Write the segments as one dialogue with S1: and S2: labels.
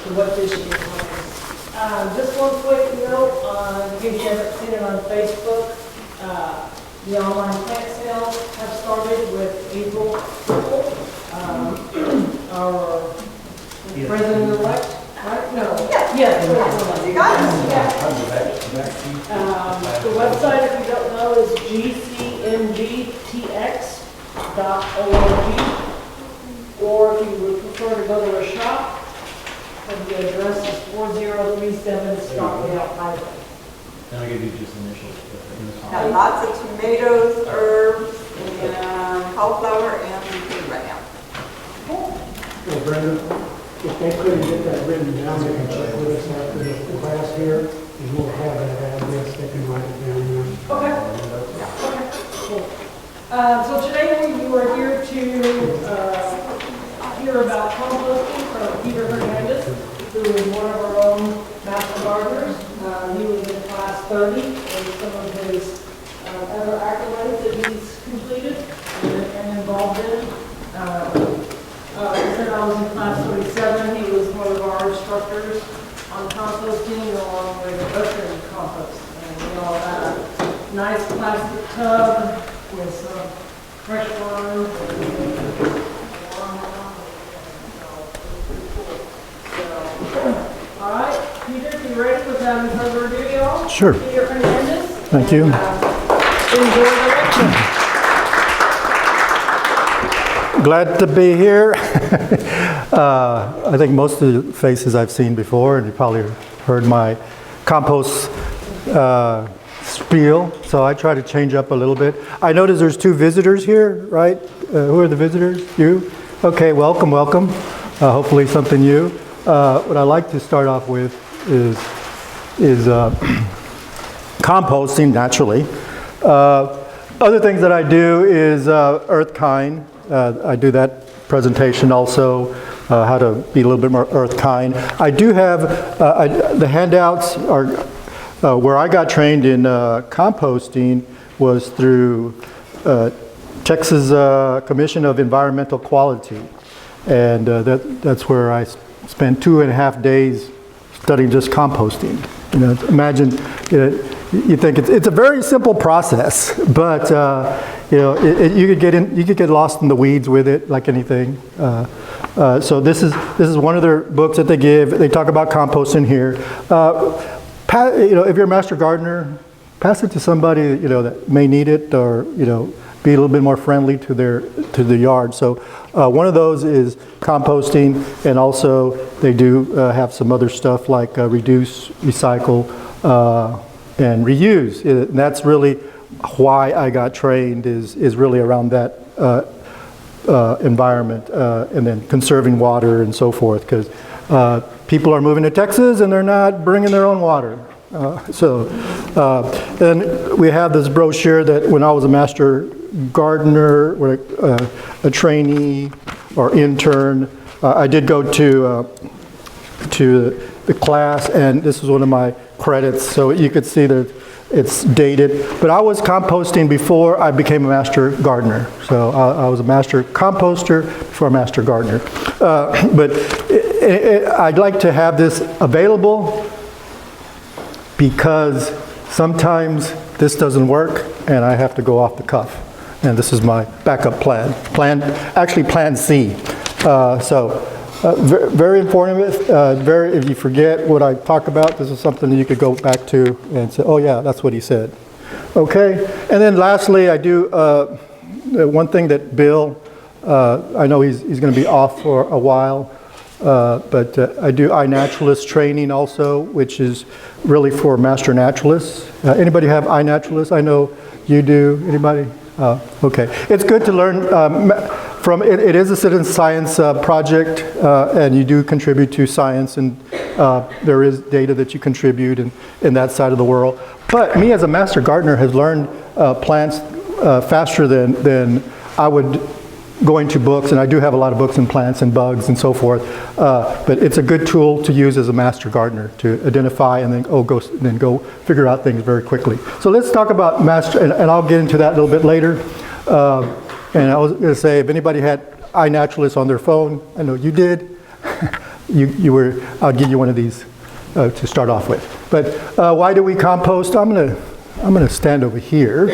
S1: to what this year brings. Just one quick note, in case you haven't seen it on Facebook, the online plant sales have started with April. Our president-elect, right? No. Yes.
S2: You got it?
S1: The website, if you don't know, is gcmgtx.org. Or if you would prefer to go to a shop, the address is 4037 Stockdale Highway.
S3: And I'll give you just initials.
S2: Got lots of tomatoes, herbs, and cauliflower and zucchini right now.
S4: Well, Brenda, if they couldn't get that written down, they can check with us after the class here, and we'll have that address, they can write it down there.
S1: Okay. Cool. So today we were here to hear about composting from Peter Hernandez, who is one of our own master gardeners. He was in class 30, and some of his other accolades that he's completed and involved in. I said I was in class 37. He was one of our instructors on composting along with ocean compost. And we all had a nice plastic tub with some fresh worms and all right, Peter, if you're ready, without any further ado, y'all.
S5: Sure.
S1: Peter Hernandez.
S5: Thank you.
S1: Enjoy the lecture.
S5: Glad to be here. I think most of the faces I've seen before, and you probably heard my compost spiel, so I try to change up a little bit. I notice there's 2 visitors here, right? Who are the visitors? You? Okay, welcome, welcome. Hopefully something new. What I like to start off with is composting naturally. Other things that I do is earth-kind. I do that presentation also, how to be a little bit more earth-kind. I do have, the handouts are, where I got trained in composting was through Texas Commission of Environmental Quality. And that's where I spent 2.5 days studying just composting. You know, imagine, you think it's a very simple process, but you know, you could get lost in the weeds with it, like anything. So this is one of their books that they give. They talk about composting here. You know, if you're a master gardener, pass it to somebody that may need it, or be a little bit more friendly to the yard. So one of those is composting, and also they do have some other stuff like reduce, recycle, and reuse. And that's really why I got trained, is really around that environment, and then conserving water and so forth, because people are moving to Texas and they're not bringing their own water. Then we have this brochure that when I was a master gardener, or a trainee or intern, I did go to the class, and this was one of my credits, so you could see that it's dated. But I was composting before I became a master gardener. So I was a master composter before a master gardener. But I'd like to have this available because sometimes this doesn't work and I have to go off the cuff. And this is my backup plan. Actually plan C. Very informative. If you forget what I talk about, this is something that you could go back to and say, oh yeah, that's what he said. Okay, and then lastly, I do one thing that Bill, I know he's going to be off for a while, but I do iNaturalist training also, which is really for master naturalists. Anybody have iNaturalist? I know you do. Anybody? Okay, it's good to learn from it. It is a citizen science project, and you do contribute to science, and there is data that you contribute in that side of the world. But me as a master gardener has learned plants faster than I would going to books, and I do have a lot of books in plants and bugs and so forth. But it's a good tool to use as a master gardener to identify and then go figure out things very quickly. So let's talk about master, and I'll get into that a little bit later. And I was going to say, if anybody had iNaturalist on their phone, I know you did. I'll give you one of these to start off with. But why do we compost? I'm gonna stand over here.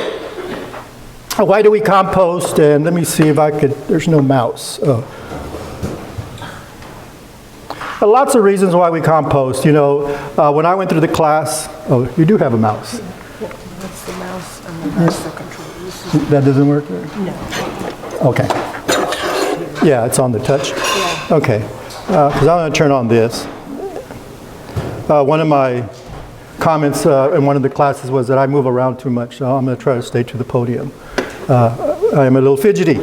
S5: Why do we compost? And let me see if I could, there's no mouse. Lots of reasons why we compost. You know, when I went through the class, oh, you do have a mouse.
S6: That's the mouse and the master control. This is,
S5: That doesn't work there?
S6: no,
S5: Okay. Yeah, it's on the touch?
S6: yeah.
S5: Okay. Because I'm going to turn on this. One of my comments in one of the classes was that I move around too much, so I'm going to try to stay to the podium. I'm a little fidgety.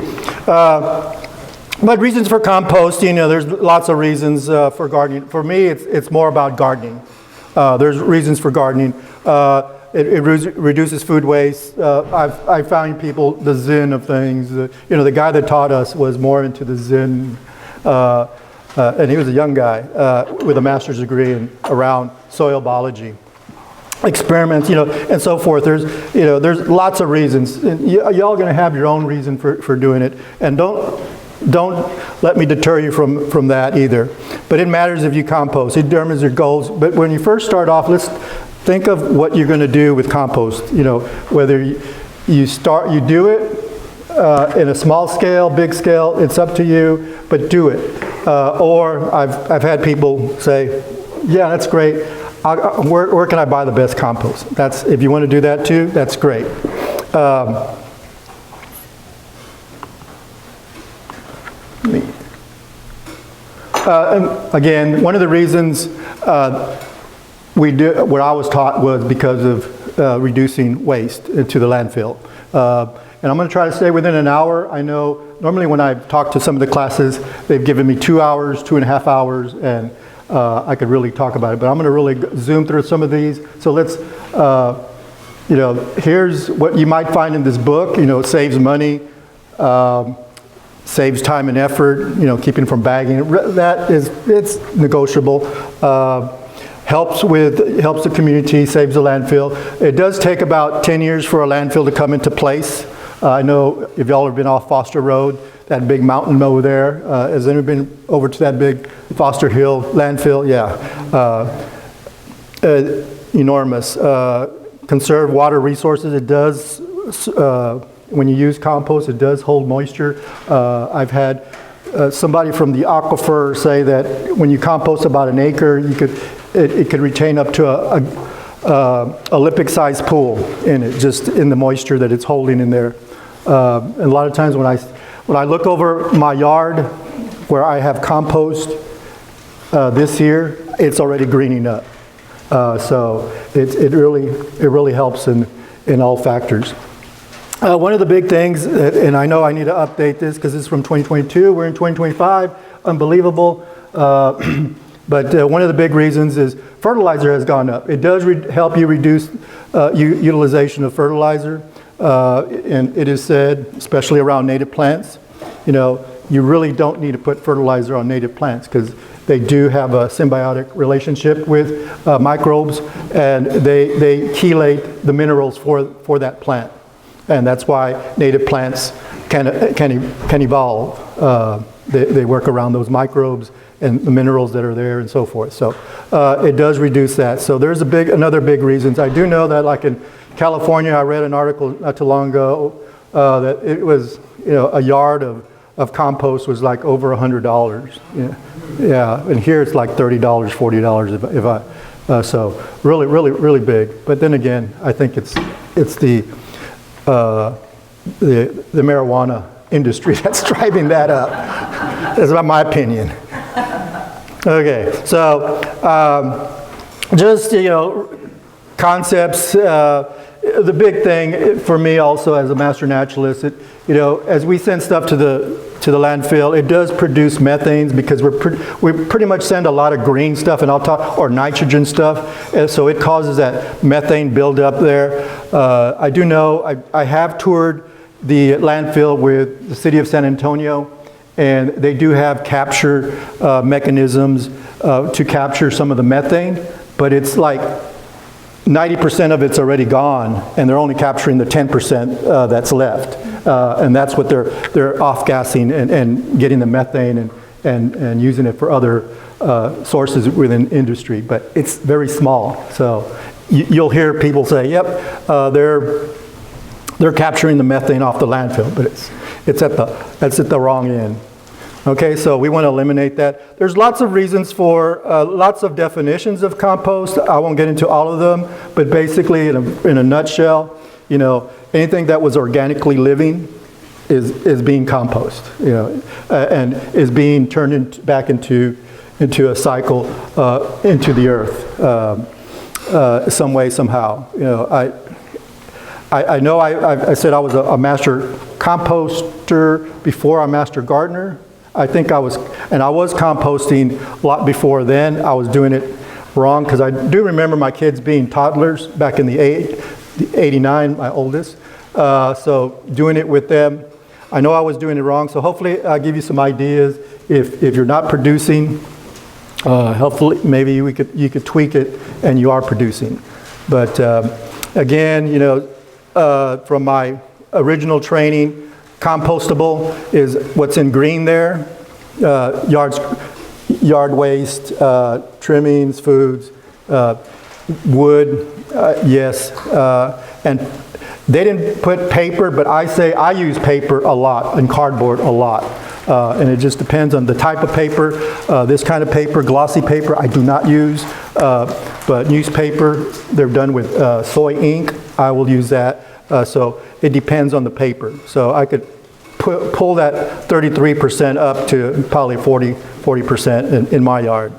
S5: But reasons for composting, you know, there's lots of reasons for gardening. For me, it's more about gardening. There's reasons for gardening. It reduces food waste. I found people the zen of things. You know, the guy that taught us was more into the zen, and he was a young guy with a master's degree around soil biology. Experiments, you know, and so forth. There's lots of reasons. Y'all going to have your own reason for doing it, and don't let me deter you from that either. But it matters if you compost. It determines your goals. But when you first start off, let's think of what you're going to do with compost. You know, whether you do it in a small scale, big scale. It's up to you, but do it. Or I've had people say, "Yeah, that's great. Where can I buy the best compost?" That's, if you want to do that too, that's great. And again, one of the reasons we do what I was taught was because of reducing waste to the landfill. And I'm going to try to stay within an hour. I know normally when I've talked to some of the classes, they've given me 2 hours, 2.5 hours, and I could really talk about it. But I'm going to really zoom through some of these. So let's, you know, here's what you might find in this book. You know, it saves money. Saves time and effort, you know, keeping from bagging. It's negotiable. Helps the community, saves the landfill. It does take about 10 years for a landfill to come into place. I know if y'all have been off Foster Road, that big mountain over there, has anyone been over to that big Foster Hill landfill? Yeah. Enormous. Conserve water resources. It does, when you use compost, it does hold moisture. I've had somebody from the aquifer say that when you compost about an acre, it could retain up to a Olympic-sized pool in it, just in the moisture that it's holding in there. And a lot of times when I look over my yard where I have compost this year, it's already greening up. So it really helps in all factors. One of the big things, and I know I need to update this because it's from 2022, we're in 2025, unbelievable. But one of the big reasons is fertilizer has gone up. It does help you reduce utilization of fertilizer. And it is said, especially around native plants, you know, you really don't need to put fertilizer on native plants because they do have a symbiotic relationship with microbes, and they chelate the minerals for that plant. And that's why native plants can evolve. They work around those microbes and the minerals that are there and so forth. So it does reduce that. So there's another big reasons. I do know that, like in California, I read an article not too long ago that it was, you know, a yard of compost was like over $100. Yeah, and here it's like $30, $40 if I. So really big. But then again, I think it's the marijuana industry that's driving that up. That's my opinion. Okay, so just, you know, concepts. The big thing for me also as a master naturalist, you know, as we send stuff to the landfill, it does produce methanes because we pretty much send a lot of green stuff, and or nitrogen stuff, and so it causes that methane buildup there. I do know I have toured the landfill with the city of San Antonio, and they do have capture mechanisms to capture some of the methane, but it's like 90% of it's already gone, and they're only capturing the 10% that's left. And that's what they're off-gassing and getting the methane and using it for other sources within industry, but it's very small. So you'll hear people say, yep, they're capturing the methane off the landfill, but that's at the wrong end. Okay, so we want to eliminate that. There's lots of reasons for, lots of definitions of compost. I won't get into all of them, but basically in a nutshell, you know, anything that was organically living is being compost, you know, and is being turned back into a cycle into the earth some way, somehow. You know, I know I said I was a master composter before I'm master gardener. I think I was composting a lot before then. I was doing it wrong because I do remember my kids being toddlers back in the 89, my oldest. So doing it with them, I know I was doing it wrong. So hopefully I'll give you some ideas. If you're not producing, hopefully maybe you could tweak it and you are producing. But again, you know, from my original training, compostable is what's in green there, yard waste, trimmings, foods, wood, yes, and they didn't put paper, but I use paper a lot and cardboard a lot, and it just depends on the type of paper. This kind of paper, glossy paper, I do not use, but newspaper, they're done with soy ink, I will use that. So it depends on the paper. So I could pull that 33% up to probably 40% in my yard.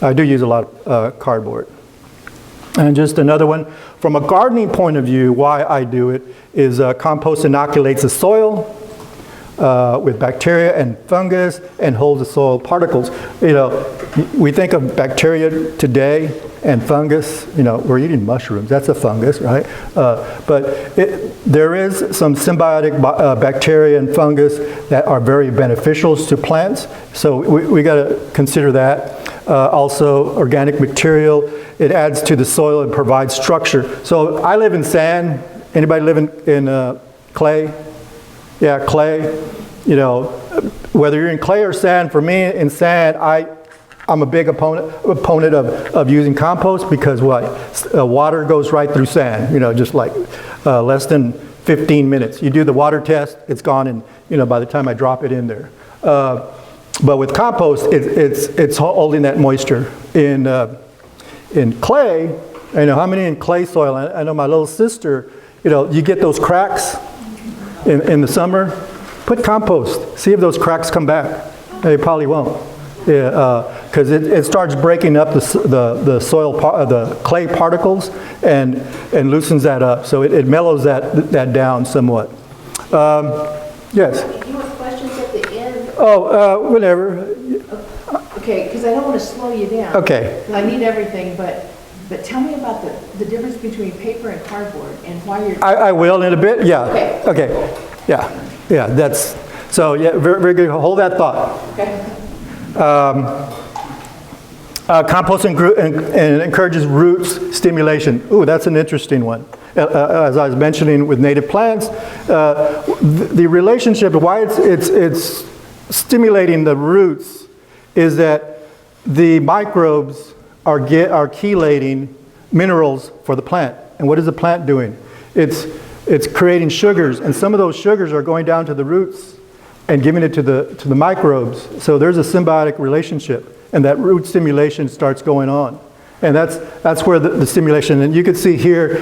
S5: I do use a lot of cardboard. And just another one, from a gardening point of view, why I do it is compost inoculates the soil with bacteria and fungus and holds the soil particles. You know, we think of bacteria today and fungus, you know, we're eating mushrooms, that's a fungus, right? But there is some symbiotic bacteria and fungus that are very beneficial to plants, so we got to consider that. Also, organic material, it adds to the soil and provides structure. So I live in sand. Anybody live in clay? Yeah, clay. You know, whether you're in clay or sand, for me in sand, I'm a big opponent of using compost because water goes right through sand, you know, just like less than 15 minutes. You do the water test, it's gone in, you know, by the time I drop it in there. But with compost, it's holding that moisture. In clay, you know, how many in clay soil? I know my little sister, you know, you get those cracks in the summer, put compost, see if those cracks come back. They probably won't. Yeah, because it starts breaking up the soil, the clay particles, and loosens that up. So it mellows that down somewhat. Yes.
S6: You have questions at the end?
S5: Oh, whatever.
S6: Okay, because I don't want to slow you down.
S5: Okay.
S6: 'Cause I need everything, but tell me about the difference between paper and cardboard and why you're.
S5: I will in a bit. Yeah.
S6: Okay.
S5: Okay. Yeah. Yeah. That's so. Yeah. Very, very good. Hold that thought.
S6: Okay.
S5: Composting and encourages roots stimulation. Ooh, that's an interesting one. As I was mentioning with native plants, the relationship, why it's stimulating the roots is that the microbes are chelating minerals for the plant. And what is the plant doing? It's creating sugars, and some of those sugars are going down to the roots and giving it to the microbes. So there's a symbiotic relationship, and that root stimulation starts going on. And that's where the stimulation, and you can see here,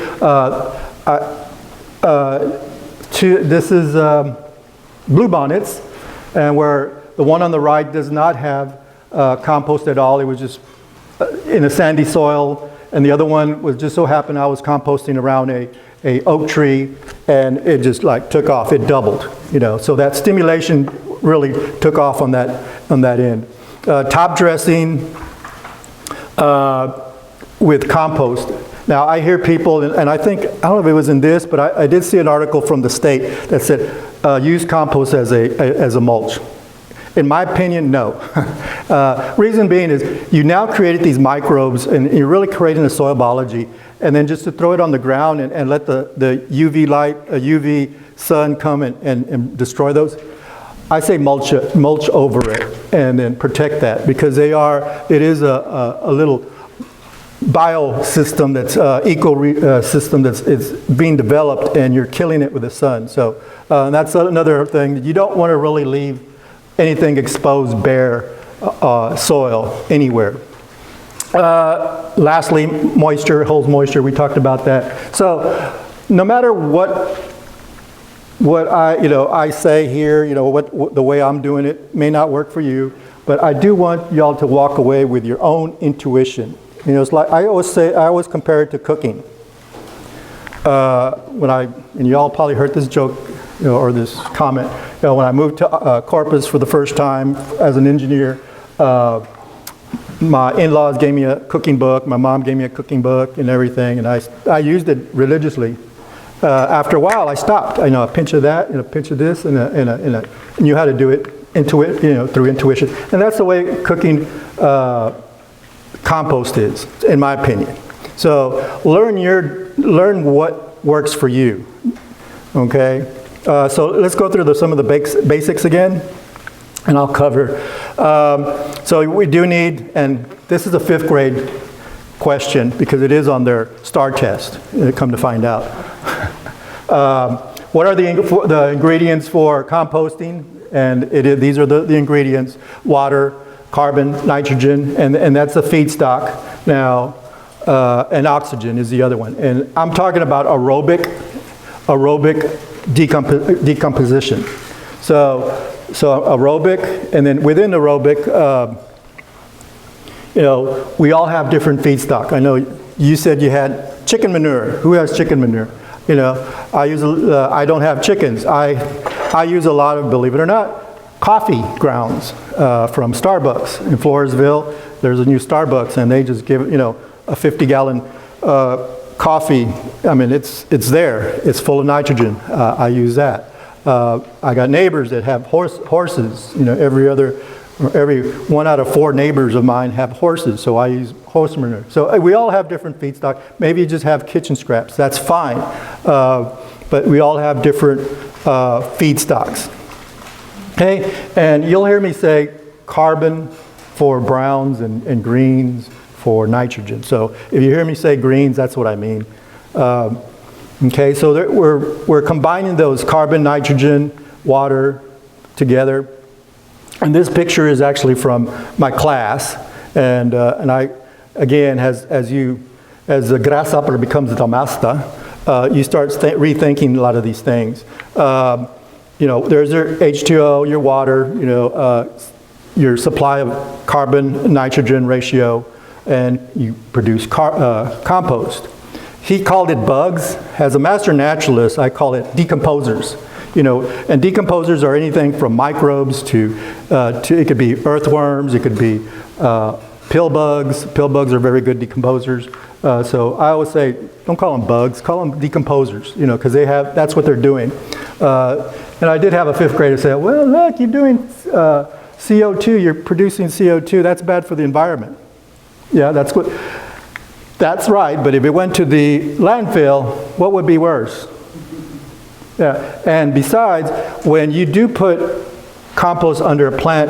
S5: this is bluebonnets, and where the one on the right does not have compost at all. It was just in a sandy soil, and the other one was just so happened I was composting around a oak tree, and it just like took off. It doubled, you know. So that stimulation really took off on that end. Top dressing with compost. Now I hear people, and I think, I don't know if it was in this, but I did see an article from the state that said use compost as a mulch. In my opinion, no. Reason being is you now created these microbes, and you're really creating a soil biology, and then just to throw it on the ground and let the UV light, UV sun come and destroy those. I say mulch over it and then protect that, because it is a little biosystem that's system that's it's being developed, and you're killing it with the sun. So that's another thing. You don't want to really leave anything exposed, bare soil anywhere. Lastly, moisture, holds moisture. We talked about that. So no matter what I say here, what the way I'm doing it may not work for you, but I do want y'all to walk away with your own intuition. It's like I always compare it to cooking. And y'all probably heard this joke, or this comment. When I moved to Corpus for the first time as an engineer, my in-laws gave me a cooking book. My mom gave me a cooking book and everything, and I used it religiously. After a while, I stopped. A pinch of that, and a pinch of this, and knew how to do it through intuition. And that's the way cooking compost is, in my opinion. So learn what works for you. Okay. So let's go through some of the basics again, and I'll cover. So we do need, and this is a 5th grade question because it is on their STAR test. Come to find out. What are the ingredients for composting? And these are the ingredients: water, carbon, nitrogen, and that's the feedstock. Now, and oxygen is the other one. And I'm talking about aerobic decomposition. So aerobic, and then within aerobic, we all have different feedstock. I know you said you had chicken manure. Who has chicken manure? I don't have chickens. I use a lot of, believe it or not, coffee grounds from Starbucks in Floresville. There's a new Starbucks, and they just give a 50-gallon coffee. I mean, it's there. It's full of nitrogen. I use that. I got neighbors that have horses. Every 1 out of 4 neighbors of mine have horses, so I use horse manure. So we all have different feedstock. Maybe you just have kitchen scraps. That's fine. But we all have different feedstocks. Okay, and you'll hear me say carbon for browns and greens for nitrogen. So if you hear me say greens, that's what I mean. Okay, so we're combining those carbon, nitrogen, water together. And this picture is actually from my class. And I, again, as the grasshopper becomes the domasta, you start rethinking a lot of these things. There's your H2O, your water, your supply of carbon-nitrogen ratio, and you produce compost. He called it bugs. As a master naturalist, I call it decomposers. And decomposers are anything from microbes to it could be earthworms, it could be pill bugs. Pill bugs are very good decomposers. So I always say, don't call them bugs, call them decomposers, because that's what they're doing. And I did have a 5th grader say, well, look, you're doing CO2, you're producing CO2, that's bad for the environment. Yeah, that's right, but if it went to the landfill, what would be worse? Yeah, and besides, when you do put compost under a plant,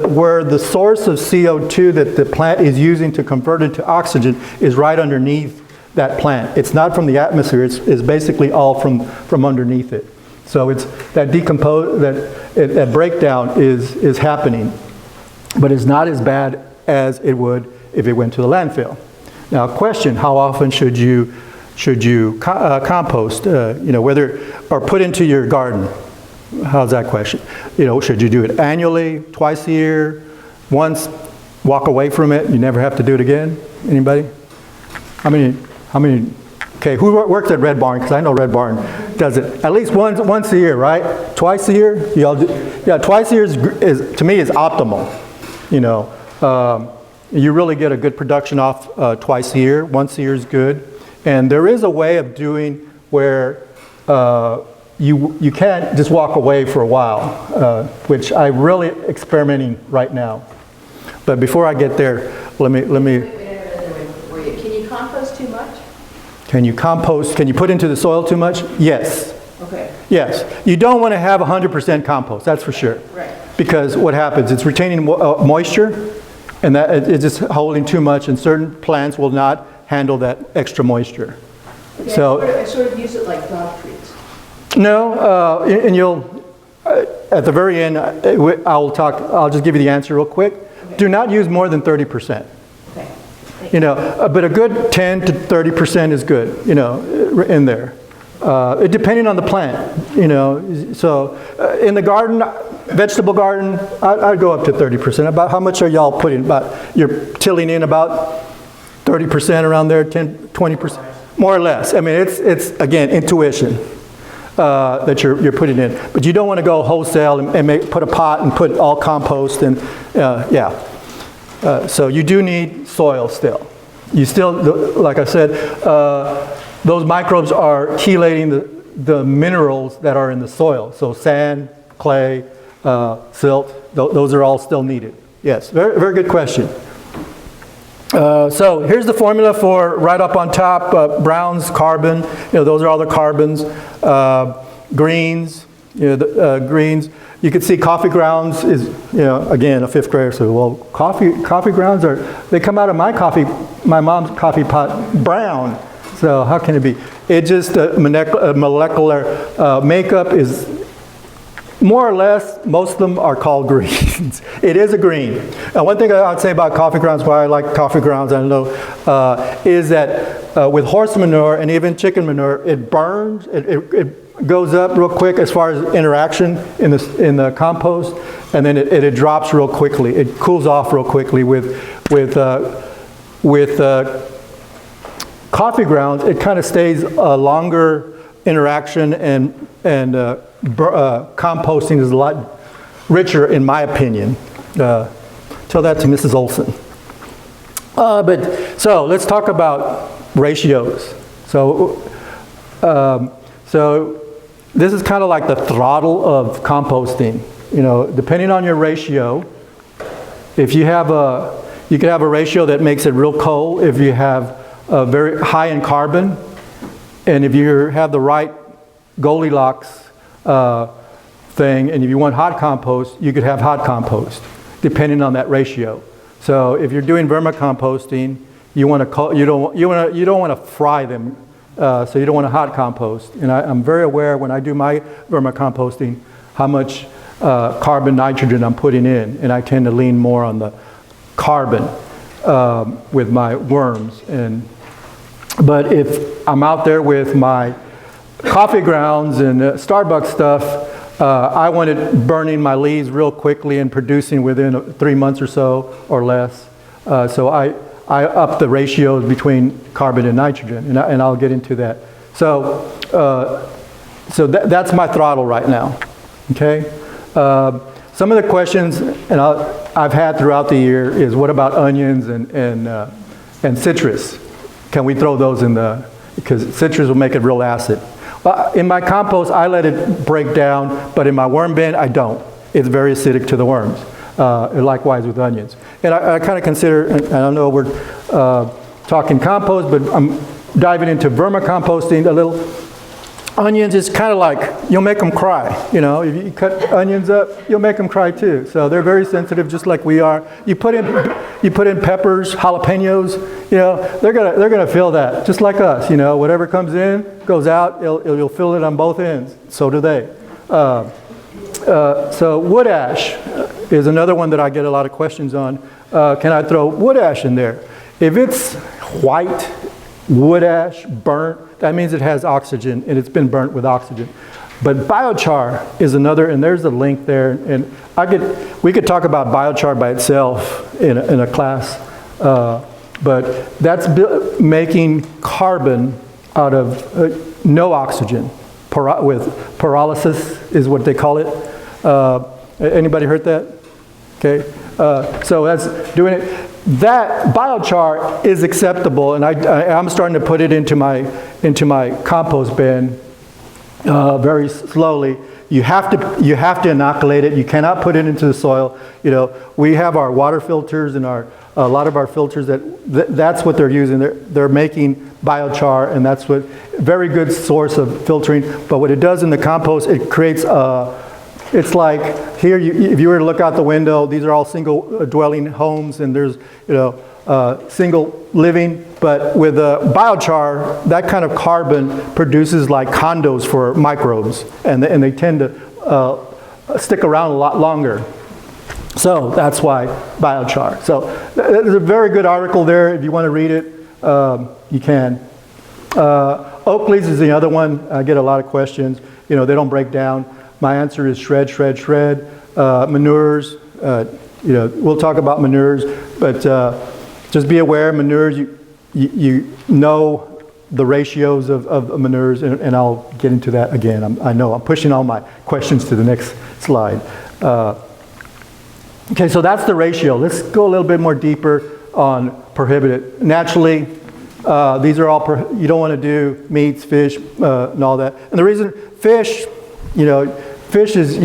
S5: where the source of CO2 that the plant is using to convert into oxygen is right underneath that plant. It's not from the atmosphere, it's basically all from underneath it. So it's that that breakdown is happening, but it's not as bad as it would if it went to the landfill. Now, question: how often should you compost? Or put into your garden? How's that question? Should you do it annually, twice a year, once, walk away from it, you never have to do it again? Anybody? How many? Okay, who works at Red Barn? Because I know Red Barn does it at least once a year, right? Twice a year? Yeah, twice a year is to me is optimal. You really get a good production off twice a year. Once a year is good. And there is a way of doing where you can't just walk away for a while, which I'm really experimenting right now. But before I get there, let me.
S6: Wait. Can you compost too much?
S5: Can you put into the soil too much? Yes.
S6: Okay.
S5: Yes, you don't want to have 100% compost, that's for sure.
S6: Right.
S5: Because what happens, it's retaining moisture, and that it's just holding too much, and certain plants will not handle that extra moisture.
S6: Yeah,
S5: So,
S6: I sort of use it like dog treats.
S5: no, and you'll, at the very end, I'll just give you the answer real quick. Do not use more than 30%.
S6: Okay.
S5: You know, but a good 10 to 30% is good, you know, in there. Depending on the plant, you know. So in the garden, vegetable garden, I'd go up to 30%. About how much are y'all putting? About, you're tilling in about 30% around there, 10, 20%? More or less. I mean, it's again, intuition that you're putting in. But you don't want to go wholesale and put a pot and put all compost and, yeah. So you do need soil still. You still, like I said, those microbes are chelating the minerals that are in the soil. So sand, clay, silt, those are all still needed. Yes, very, very good question. So here's the formula for right up on top, browns, carbon, you know, those are all the carbons, greens, you know, greens. You can see coffee grounds is, you know, again, a fifth grader said, well, coffee grounds they come out of my mom's coffee pot brown. So how can it be? It just, molecular makeup is more or less, most of them are called greens. It is a green. And one thing I would say about coffee grounds, why I like coffee grounds, I know, is that with horse manure and even chicken manure, it burns, it goes up real quick as far as interaction in the compost, and then it drops real quickly. It cools off real quickly. With coffee grounds, it kind of stays a longer interaction, and composting is a lot richer, in my opinion. Tell that to Mrs. Olson. So let's talk about ratios. So this is kind of like the throttle of composting. You know, depending on your ratio, if you have you could have a ratio that makes it real cold. If you have a very high in carbon, and if you have the right Goldilocks thing, and if you want hot compost, you could have hot compost, depending on that ratio. So if you're doing vermicomposting, you don't want to fry them, so you don't want a hot compost. And I'm very aware when I do my vermicomposting how much carbon, nitrogen I'm putting in, and I tend to lean more on the carbon with my worms. But if I'm out there with my coffee grounds and Starbucks stuff, I want it burning my leaves real quickly and producing within 3 months or so or less. So I up the ratios between carbon and nitrogen, and I'll get into that. So that's my throttle right now. Okay. Some of the questions I've had throughout the year is, what about onions and citrus? Can we throw those in because citrus will make it real acid. In my compost, I let it break down, but in my worm bin, I don't. It's very acidic to the worms. Likewise with onions. And I kind of consider, and I know we're talking compost, but I'm diving into vermicomposting a little. Onions is kind of like, you'll make them cry. You know, if you cut onions up, you'll make them cry too. So they're very sensitive, just like we are. You put in peppers, jalapenos, you know, they're gonna feel that, just like us. You know, whatever comes in, goes out, you'll feel it on both ends. So do they. So wood ash is another one that I get a lot of questions on. Can I throw wood ash in there? If it's white wood ash, burnt, that means it has oxygen, and it's been burnt with oxygen. But biochar is another, and there's a link there. And we could talk about biochar by itself in a class, but that's making carbon out of no oxygen. With pyrolysis is what they call it. Anybody heard that? Okay, so that's doing it. That biochar is acceptable, and I'm starting to put it into my compost bin very slowly, You have to inoculate it. You cannot put it into the soil. You know, we have our water filters and a lot of our filters that's what they're using. They're making biochar, and that's what very good source of filtering. But what it does in the compost, it creates it's like here, if you were to look out the window, these are all single dwelling homes, and there's, you know, single living. But with biochar, that kind of carbon produces like condos for microbes, and they tend to stick around a lot longer. So that's why biochar. So there's a very good article there. If you want to read it, you can. Oak leaves is the other one. I get a lot of questions. You know, they don't break down. My answer is shred, shred, shred. Manures, you know, we'll talk about manures, but just be aware, manures, you know the ratios of manures, and I'll get into that again. I know I'm pushing all my questions to the next slide. Okay, so that's the ratio. Let's go a little bit more deeper on prohibited. Naturally, these are all, you don't want to do meats, fish, and all that. And the reason, fish, you know, fish is,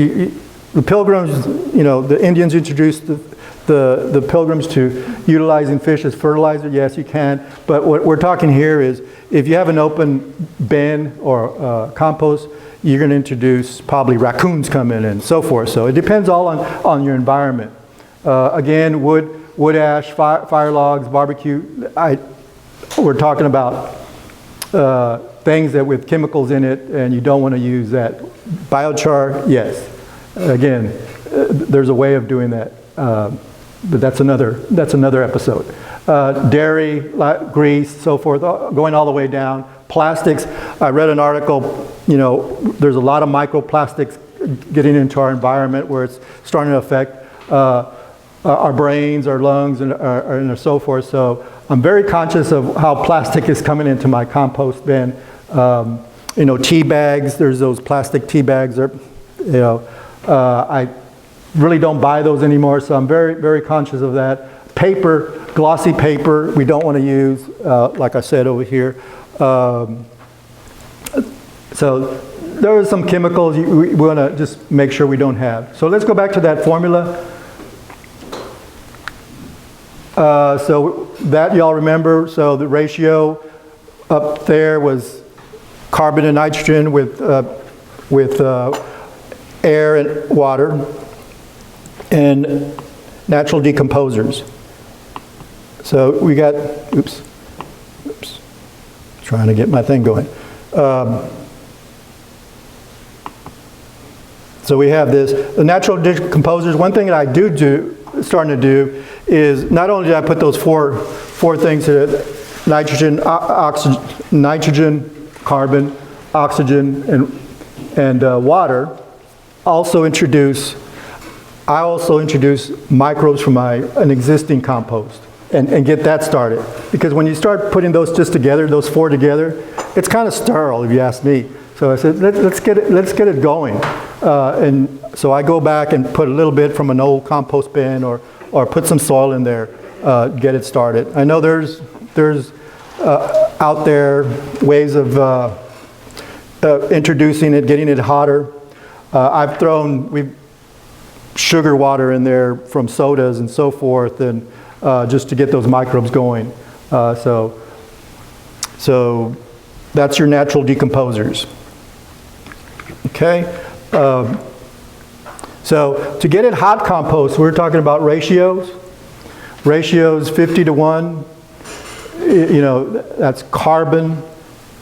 S5: the pilgrims, you know, the Indians introduced the pilgrims to utilizing fish as fertilizer. Yes, you can. But what we're talking here is, if you have an open bin or compost, you're going to introduce probably raccoons come in and so forth. So it depends all on your environment. Again, wood ash, fire logs, barbecue. We're talking about things that with chemicals in it, and you don't want to use that. Biochar, yes. Again, there's a way of doing that, but that's another episode. Dairy, grease, so forth, going all the way down. Plastics. I read an article. You know, there's a lot of microplastics getting into our environment where it's starting to affect our brains, our lungs, and so forth. So I'm very conscious of how plastic is coming into my compost bin. You know, tea bags, there's those plastic tea bags. You know, I really don't buy those anymore, so I'm very, very conscious of that. Paper, glossy paper, we don't want to use, like I said over here. So there are some chemicals we want to just make sure we don't have. So let's go back to that formula. So that y'all remember, so the ratio up there was carbon and nitrogen with air and water, and natural decomposers. So we got, oops, trying to get my thing going. So we have this, the natural decomposers. One thing that I starting to do is, not only did I put those four things here, nitrogen, nitrogen, carbon, oxygen, and water. I also introduce microbes from an existing compost and get that started. Because when you start putting those just together, those four together, it's kind of sterile if you ask me. So I said, let's get it going. And so I go back and put a little bit from an old compost bin or put some soil in there, get it started. I know there's out there ways of introducing it, getting it hotter. I've thrown sugar water in there from sodas and so forth, and just to get those microbes going. So that's your natural decomposers. Okay. So to get it hot compost, we're talking about ratios. Ratios 50 to 1. You know, that's carbon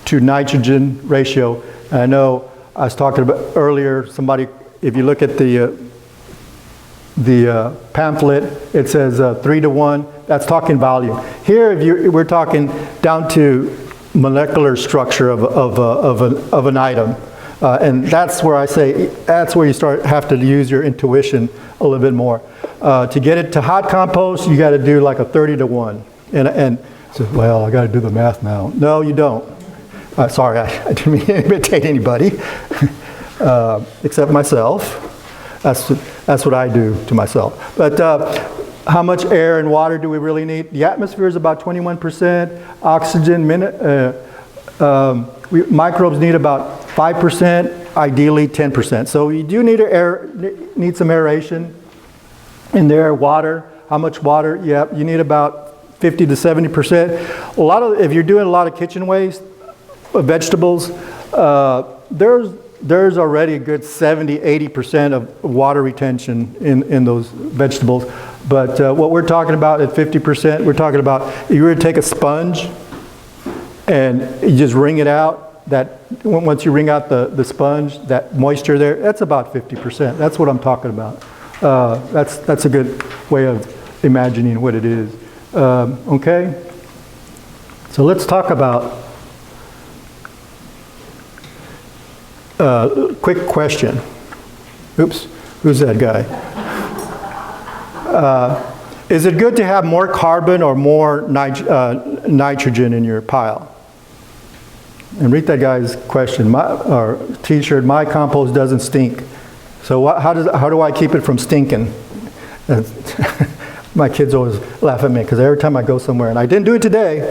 S5: to nitrogen ratio. And I know I was talking about earlier, somebody, if you look at the pamphlet, it says 3 to 1. That's talking volume. Here, we're talking down to molecular structure of an item. And that's where I say, that's where you have to use your intuition a little bit more. To get it to hot compost, you got to do like a 30 to 1. And so, well, I got to do the math now. No, you don't. Sorry, I didn't mean to imitate anybody, except myself. That's what I do to myself. But how much air and water do we really need? The atmosphere is about 21%. Oxygen, microbes need about 5%. ideally 10%. So you do need some aeration in there, water. How much water? Yep, you need about 50 to 70%. If you're doing a lot of kitchen waste, vegetables, there's already a good 70, 80% of water retention in those vegetables. But what we're talking about at 50%, we're talking about you were to take a sponge and you just wring it out. Once you wring out the sponge, that moisture there, that's about 50%. That's what I'm talking about. That's a good way of imagining what it is. Okay? So let's talk about quick question. Oops, who's that guy? Is it good to have more carbon or more nitrogen in your pile? And read that guy's question, or t-shirt, my compost doesn't stink. So how do I keep it from stinking? My kids always laugh at me because every time I go somewhere, and I didn't do it today,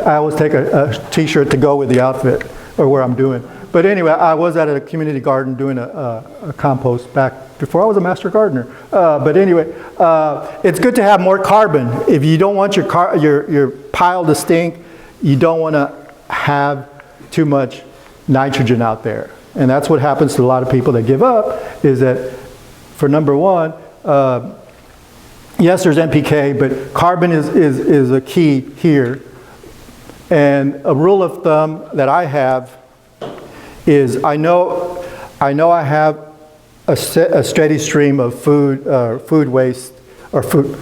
S5: I always take a t-shirt to go with the outfit or where I'm doing. But anyway, I was at a community garden doing a compost back before I was a master gardener. But anyway, it's good to have more carbon. If you don't want your pile to stink, you don't want to have too much nitrogen out there. And that's what happens to a lot of people that give up, is that for number one, yes, there's NPK, but carbon is a key here. And a rule of thumb that I have is I know I have a steady stream of food waste, or food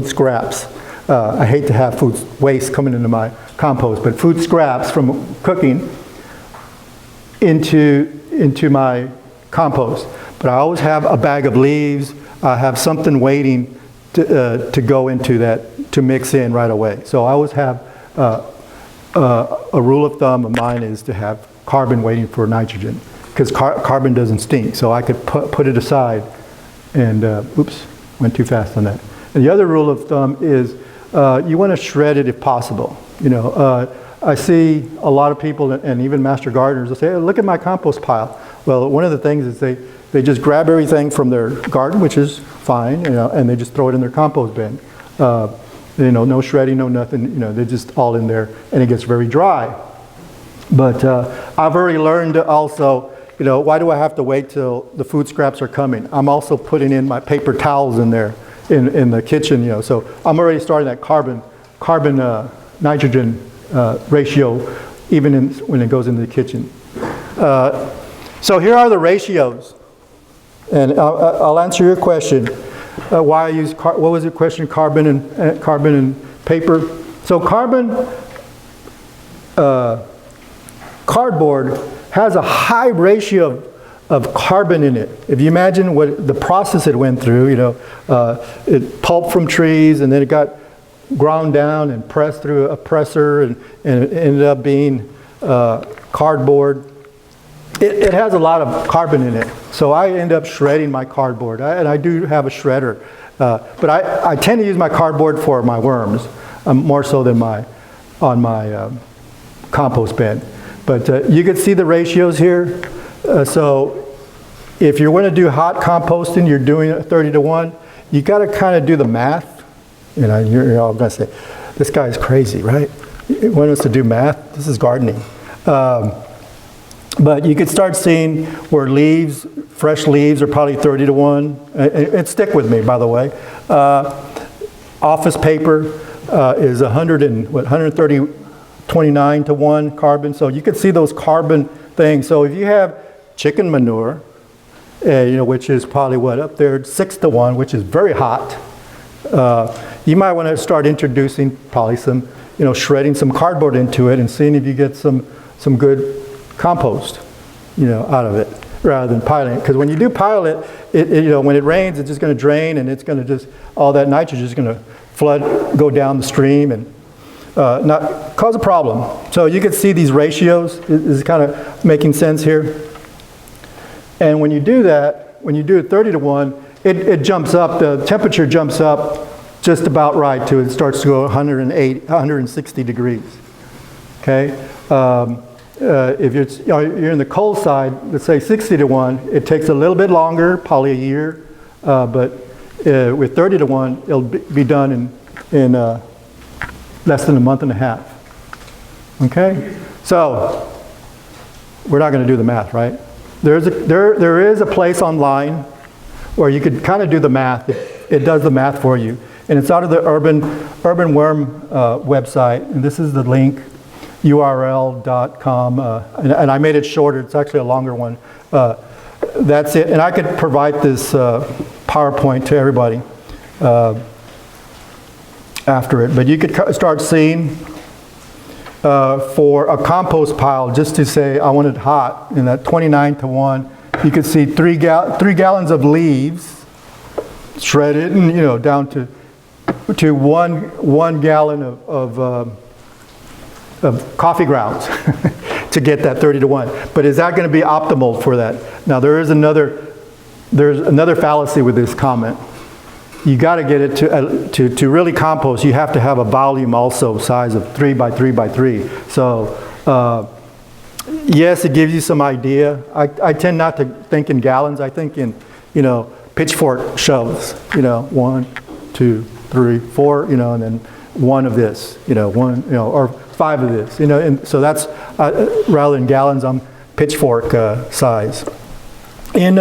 S5: scraps. I hate to have food waste coming into my compost, but food scraps from cooking into my compost. But I always have a bag of leaves. I have something waiting to go into that, to mix in right away. So I always have a rule of thumb of mine is to have carbon waiting for nitrogen, because carbon doesn't stink. So I could put it aside, and oops, went too fast on that. And the other rule of thumb is you want to shred it if possible. You know, I see a lot of people, and even master gardeners, will say, hey, look at my compost pile. Well, one of the things is they just grab everything from their garden, which is fine, you know, and they just throw it in their compost bin. You know, no shredding, no nothing, you know, they're just all in there, and it gets very dry. But I've already learned also, you know, why do I have to wait till the food scraps are coming? I'm also putting in my paper towels in there in the kitchen, you know, so I'm already starting that carbon nitrogen ratio even when it goes into the kitchen. So here are the ratios, and I'll answer your question. Why I use what was the question? Carbon and paper. So cardboard has a high ratio of carbon in it. If you imagine what the process it went through, you know, it pulped from trees, and then it got ground down and pressed through a presser, and it ended up being cardboard. It has a lot of carbon in it. So I end up shredding my cardboard, and I do have a shredder. But I tend to use my cardboard for my worms, more so than on my compost bin. But you can see the ratios here. So if you're going to do hot composting, you're doing it 30-to-1. You got to kind of do the math. You know, you're all going to say, this guy's crazy, right? You want us to do math? This is gardening. But you could start seeing where fresh leaves are probably 30-to-1. And stick with me, by the way. Office paper is 129-to-1 carbon. So you can see those carbon things. So if you have chicken manure, you know, which is probably what up there, 6-to-1, which is very hot. You might want to start introducing probably some, you know, shredding some cardboard into it and seeing if you get some good compost, you know, out of it, rather than piling it. Because when you do pile it, you know, when it rains, it's just going to drain, and it's going to just, all that nitrogen is going to go down the stream and not cause a problem. So you can see these ratios is kind of making sense here. And when you do that, when you do it 30-to-1, it jumps up, the temperature jumps up just about right to it starts to go 160 degrees. Okay? If you're in the cold side, let's say 60 to 1, it takes a little bit longer, probably a year, but with 30 to 1, it'll be done in less than a month and a half. Okay? So, we're not going to do the math, right? There is a place online where you could kind of do the math. It does the math for you. And it's out of the Urban Worm website. And this is the link, url.com. And I made it shorter. It's actually a longer one. That's it. And I could provide this PowerPoint to everybody after it. But you could start seeing for a compost pile, just to say I want it hot, in that 29 to 1, you could see 3 gallons of leaves shredded, and down to 1 gallon of coffee grounds to get that 30 to 1. But is that going to be optimal for that? Now there's another fallacy with this comment. You got to get it to really compost. You have to have a volume also size of 3 by 3 by 3. So yes, it gives you some idea. I tend not to think in gallons. I think in pitchfork shoves. 1, 2, 3, 4. And then 1 of this. 1. Or 5 of this. And so that's rather than gallons, I'm pitchfork size. In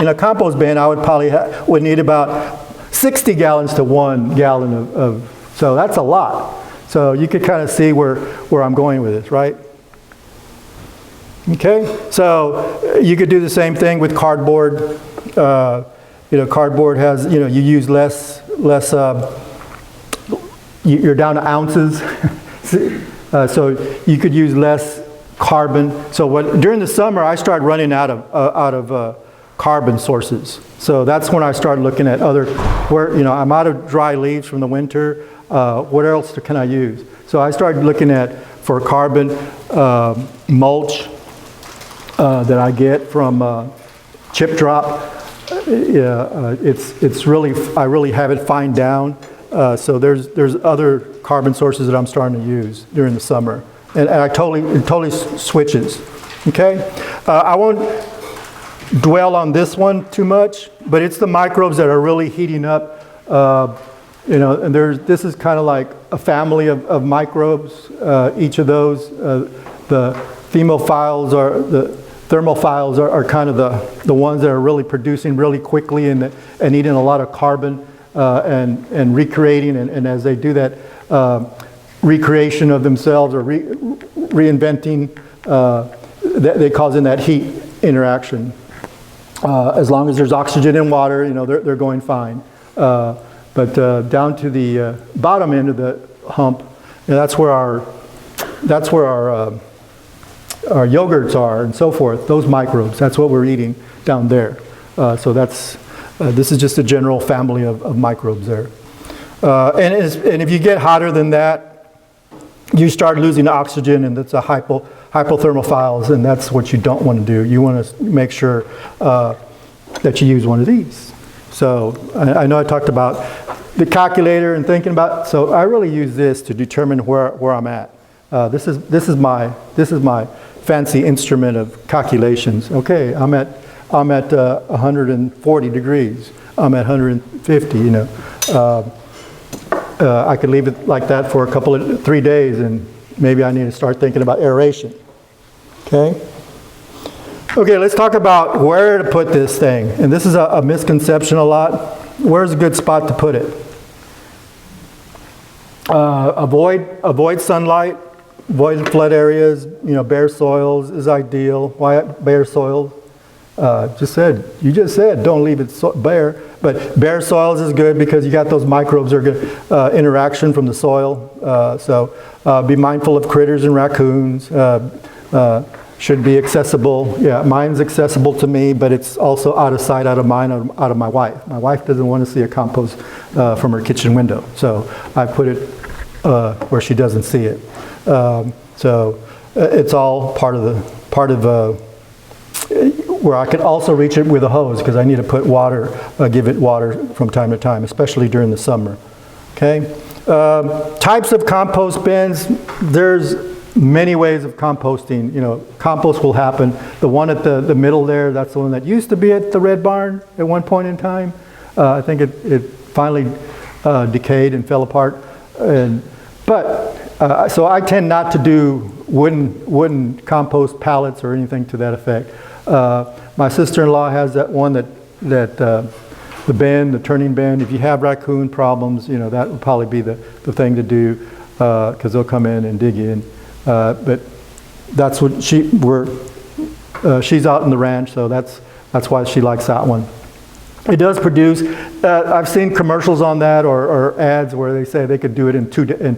S5: a compost bin, I would probably would need about 60 gallons to 1 gallon of, so that's a lot. So you could kind of see where I'm going with this, right? Okay, so you could do the same thing with cardboard. Cardboard has, you use less, you're down to ounces. So you could use less carbon. So during the summer, I started running out of carbon sources. So that's when I started looking at I'm out of dry leaves from the winter. What else can I use? So I started looking for carbon mulch that I get from Chip Drop. It's really, I really have it fined down. So there's other carbon sources that I'm starting to use during the summer. And it totally switches. Okay? I won't dwell on this one too much, but it's the microbes that are really heating up. And this is kind of like a family of microbes. Each of those, the thermophiles are kind of the ones that are really producing really quickly and eating a lot of carbon and recreating. And as they do that recreation of themselves or reinventing, they cause in that heat interaction. As long as there's oxygen and water, they're going fine. But down to the bottom end of the hump, that's where our yogurts are and so forth. Those microbes, that's what we're eating down there. So this is just a general family of microbes there. And if you get hotter than that, you start losing oxygen, and that's a hypothermophiles, and that's what you don't want to do. You want to make sure that you use one of these. So I know I talked about the calculator and thinking about, so I really use this to determine where I'm at. This is my fancy instrument of calculations. Okay, I'm at 140 degrees. I'm at 150. I could leave it like that for 3 days, and maybe I need to start thinking about aeration. Okay, let's talk about where to put this thing. And this is a misconception a lot. Where's a good spot to put it? Avoid sunlight, avoid flood areas. Bare soils is ideal. Why bare soils? You just said don't leave it bare. But bare soils is good because you got those microbes that are good, interaction from the soil. So be mindful of critters and raccoons. Should be accessible. Yeah, mine's accessible to me, but it's also out of sight, out of mind, out of my wife. My wife doesn't want to see a compost from her kitchen window, so I put it where she doesn't see it. So it's all part of where I can also reach it with a hose because I need to put water, give it water from time to time, especially during the summer. Okay. Types of compost bins. There's many ways of composting. You know, compost will happen. The one at the middle there, that's the one that used to be at the Red Barn at one point in time. I think it finally decayed and fell apart. So I tend not to do wooden compost pallets or anything to that effect. My sister-in-law has that one that the bin, the turning bin. If you have raccoon problems, you know, that would probably be the thing to do, because they'll come in and dig in. But that's what she's out in the ranch, so that's why she likes that one. It does produce. I've seen commercials on that or ads where they say they could do it in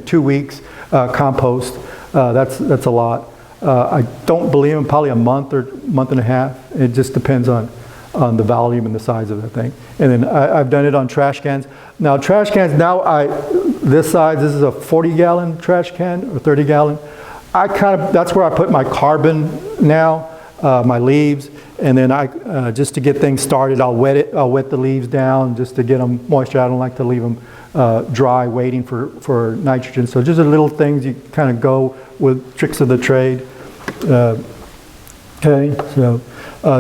S5: 2 weeks. Compost. That's a lot. I don't believe in probably a month or month and a half. It just depends on the volume and the size of the thing. And then I've done it on trash cans. Now trash cans, this size, this is a 40-gallon trash can or 30-gallon. That's where I put my carbon now, my leaves, and then just to get things started, I'll wet the leaves down just to get them moisture. I don't like to leave them dry waiting for nitrogen. So just a little things you kind of go with tricks of the trade. Okay,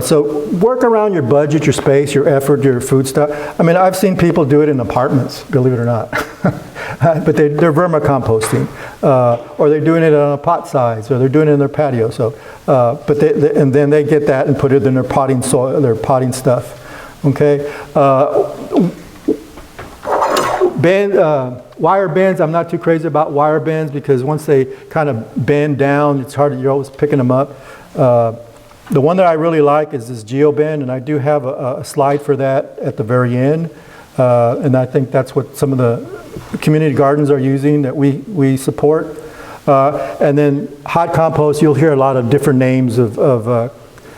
S5: so work around your budget, your space, your effort, your food stuff. I mean, I've seen people do it in apartments, believe it or not. But they're vermicomposting, or they're doing it on a pot size, or they're doing it in their patio. So, and then they get that and put it in their potting soil, their potting stuff. Okay. Wire bends, I'm not too crazy about wire bends because once they kind of bend down, it's hard, you're always picking them up. The one that I really like is this GeoBend, and I do have a slide for that at the very end. And I think that's what some of the community gardens are using that we support. And then hot compost, you'll hear a lot of different names of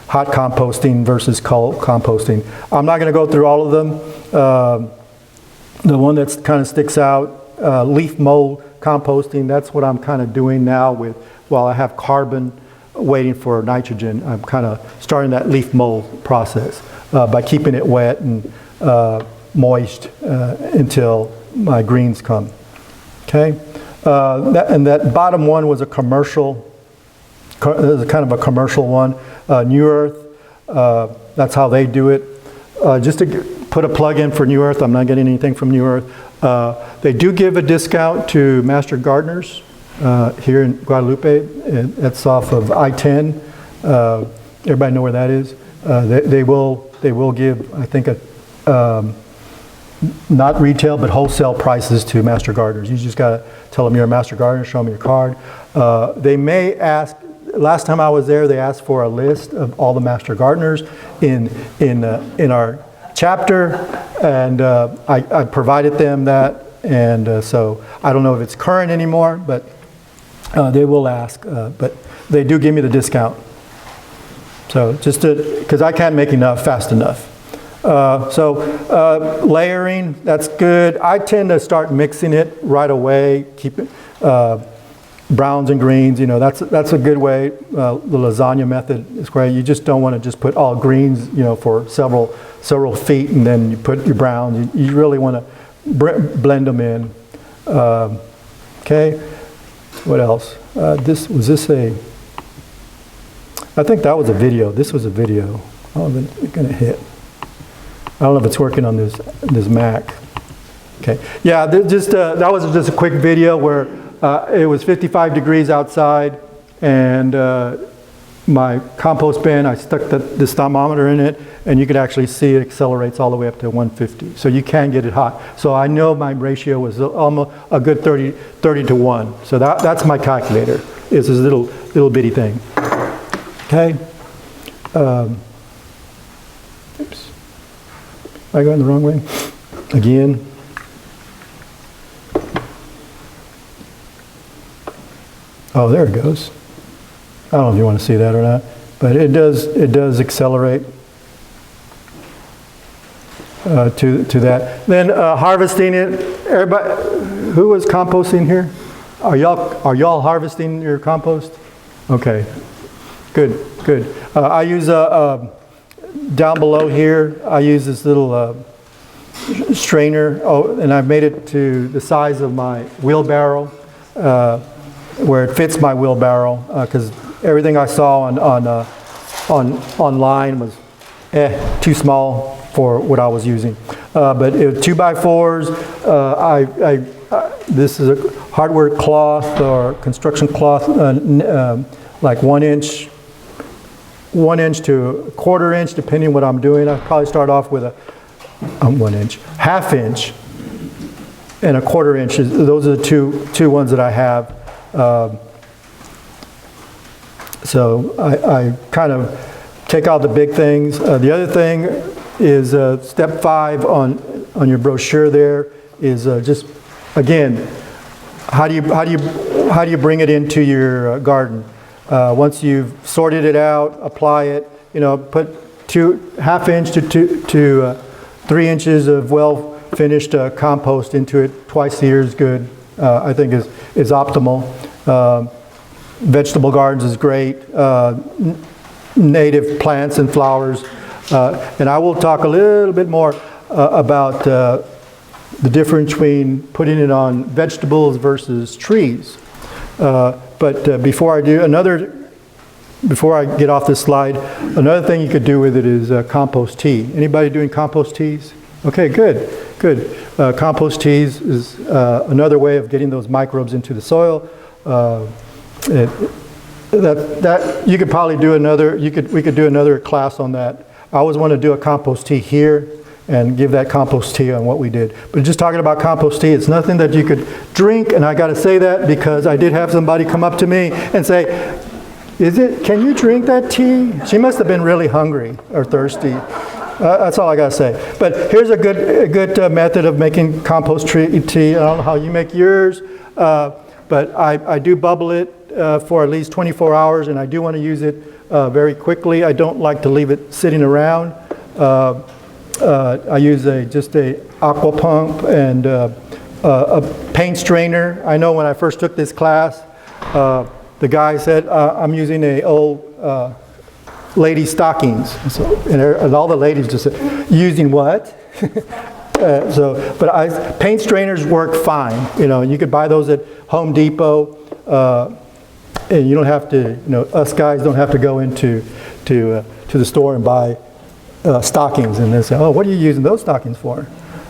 S5: hot composting versus cold composting. I'm not going to go through all of them. The one that kind of sticks out, leaf mold composting, that's what I'm kind of doing now while I have carbon waiting for nitrogen. I'm kind of starting that leaf mold process by keeping it wet and moist until my greens come. Okay, and that bottom one was a commercial, kind of a commercial one. New Earth, that's how they do it. Just to put a plug in for New Earth, I'm not getting anything from New Earth. They do give a discount to Master Gardeners here in Guadalupe. That's off of I-10. Everybody know where that is? They will give, I think, not retail but wholesale prices to Master Gardeners. You just got to tell them you're a Master Gardener, show them your card. They may ask. Last time I was there, they asked for a list of all the Master Gardeners in our chapter, and I provided them that, and so I don't know if it's current anymore, but they will ask, but they do give me the discount. So just because I can't make enough fast enough. Layering, that's good. I tend to start mixing it right away, keep it browns and greens, you know, that's a good way. The lasagna method is great. You just don't want to just put all greens, you know, for several feet and then you put your browns. You really want to blend them in. Okay, what else? I think that was a video. This was a video. Oh, it's going to hit. I don't know if it's working on this Mac. Okay, yeah, that was just a quick video where it was 55 degrees outside, and my compost bin, I stuck this thermometer in it, and you could actually see it accelerates all the way up to 150. So you can get it hot. So I know my ratio was almost a good 30 to 1. So that's my calculator. It's this little bitty thing. Okay. Oops. Am I going the wrong way? Again. Oh, there it goes. I don't know if you want to see that or not, but it does accelerate to that. Then harvesting it. Everybody, who was composting here? Are y'all harvesting your compost? Okay, good. I use down below here. I use this little strainer. Oh, and I've made it to the size of my wheelbarrow. where it fits my wheelbarrow, because everything I saw online was too small for what I was using. But it was 2x4s. This is a hardware cloth or construction cloth, like 1 inch to 1/4 inch, depending what I'm doing. I'd probably start off with a 1 inch, 1/2 inch, and 1/4 inch. Those are the two ones that I have. So I kind of take out the big things. The other thing is step 5 on your brochure. There is just, again, how do you bring it into your garden? Once you've sorted it out, apply it. Put 1/2 inch to 3 inches of well-finished compost into it. Twice a year is good. I think is optimal. Vegetable gardens is great. Native plants and flowers, and I will talk a little bit more about the difference between putting it on vegetables versus trees. But before I get off this slide, another thing you could do with it is compost tea. Anybody doing compost teas? Okay, good. Compost teas is another way of getting those microbes into the soil. That you could probably do we could do another class on that. I always want to do a compost tea here and give that compost tea on what we did. But just talking about compost tea, it's nothing that you could drink, and I got to say that because I did have somebody come up to me and say, can you drink that tea? She must have been really hungry or thirsty. That's all I got to say. But here's a good method of making compost tea. I don't know how you make yours, but I do bubble it for at least 24 hours, and I do want to use it very quickly. I don't like to leave it sitting around. I use just a aqua pump and a paint strainer. I know when I first took this class, the guy said, I'm using a old lady stockings. And all the ladies just said, using what? But paint strainers work fine. You could buy those at Home Depot. And you don't have to, us guys don't have to go into the store and buy stockings and then say, oh, what are you using those stockings for?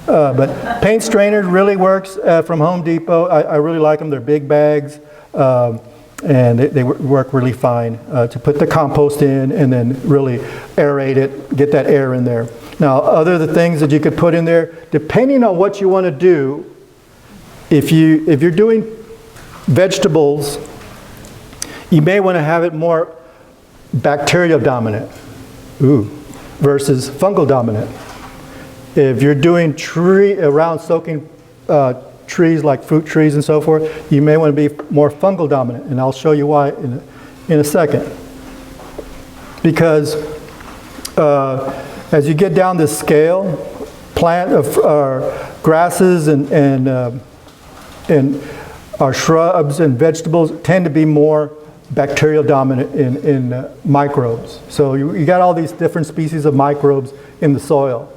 S5: But paint strainer really works from Home Depot. I really like them. They're big bags, and they work really fine to put the compost in and then really aerate it, get that air in there. Now, other the things that you could put in there, depending on what you want to do, if you're doing vegetables, you may want to have it more bacterial dominant versus fungal dominant. If you're doing around soaking trees like fruit trees and so forth, you may want to be more fungal dominant, and I'll show you why in a second. Because as you get down this scale, grasses and our shrubs and vegetables tend to be more bacterial dominant in microbes. So you got all these different species of microbes in the soil,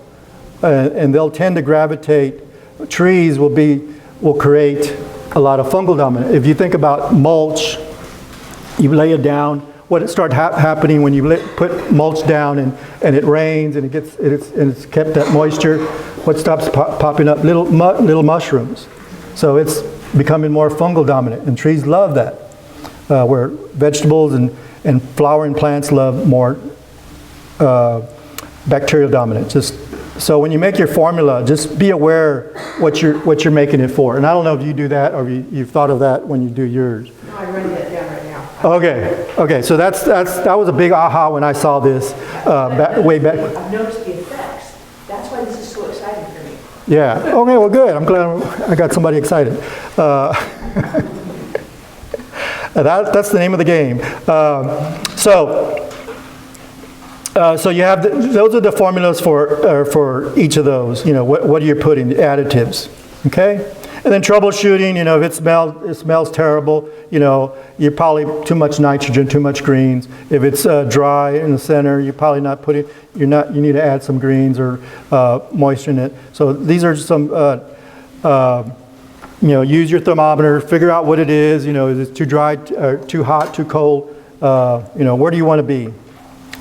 S5: and they'll tend to gravitate. Trees will create a lot of fungal dominant. If you think about mulch, you lay it down. What starts happening when you put mulch down and it rains and it's kept that moisture, what stops popping up? Little mushrooms. So it's becoming more fungal dominant, and trees love that. Where vegetables and flowering plants love more bacterial dominant. So when you make your formula, just be aware what you're making it for. And I don't know if you do that or you've thought of that when you do yours.
S6: No, I'm writing that down right now.
S5: Okay. So that was a big aha when I saw this way back.
S6: I've noticed the effects. That's why this is so exciting for me.
S5: Yeah. Okay. Well, good. I'm glad I got somebody excited. That's the name of the game. So you have those are the formulas for each of those. What are you putting, the additives, okay? And then troubleshooting. If it smells terrible. You're probably too much nitrogen, too much greens. If it's dry in the center, you're probably not putting. You need to add some greens or moisture in it. So these are some use your thermometer, figure out what it is, is it too dry, or too hot, too cold, where do you want to be?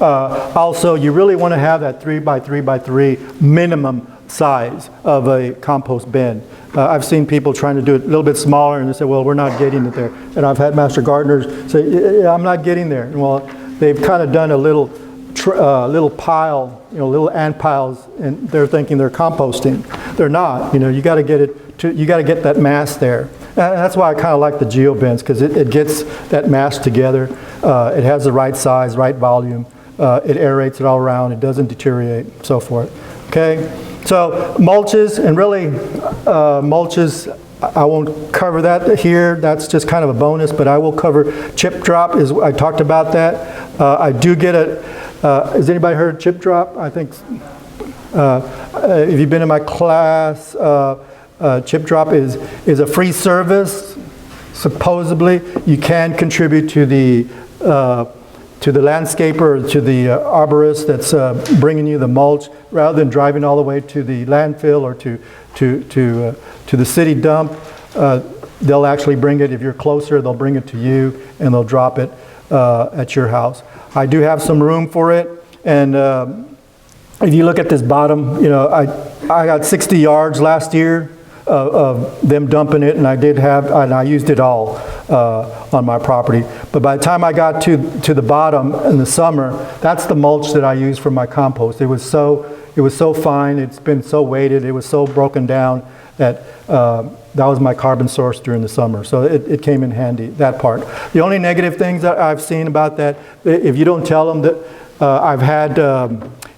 S5: Also, you really want to have that 3 by 3 by 3 minimum size of a compost bin. I've seen people trying to do it a little bit smaller and they say, well, we're not getting it there. And I've had master gardeners say, yeah, I'm not getting there. And well, they've kind of done a little pile, little ant piles, and they're thinking they're composting. They're not. You got to get you got to get that mass there. And that's why I kind of like the GeoBins, because it gets that mass together. It has the right size, right volume. It aerates it all around. It doesn't deteriorate, so forth. Okay. So mulches, and really mulches, I won't cover that here. That's just kind of a bonus, but I will cover chip drop. I talked about that. I do get has anybody heard of chip drop? I think, if you've been in my class, chip drop is a free service. Supposedly, you can contribute to the landscaper or to the arborist that's bringing you the mulch, rather than driving all the way to the landfill or to the city dump. They'll actually bring it. If you're closer, they'll bring it to you and they'll drop it at your house. I do have some room for it, and if you look at this bottom, I got 60 yards last year of them dumping it, and I used it all on my property. But by the time I got to the bottom in the summer, that's the mulch that I use for my compost. It was so fine. It's been so weighted. It was so broken down that that was my carbon source during the summer. So it came in handy, that part. The only negative things that I've seen about that, if you don't tell them that I've had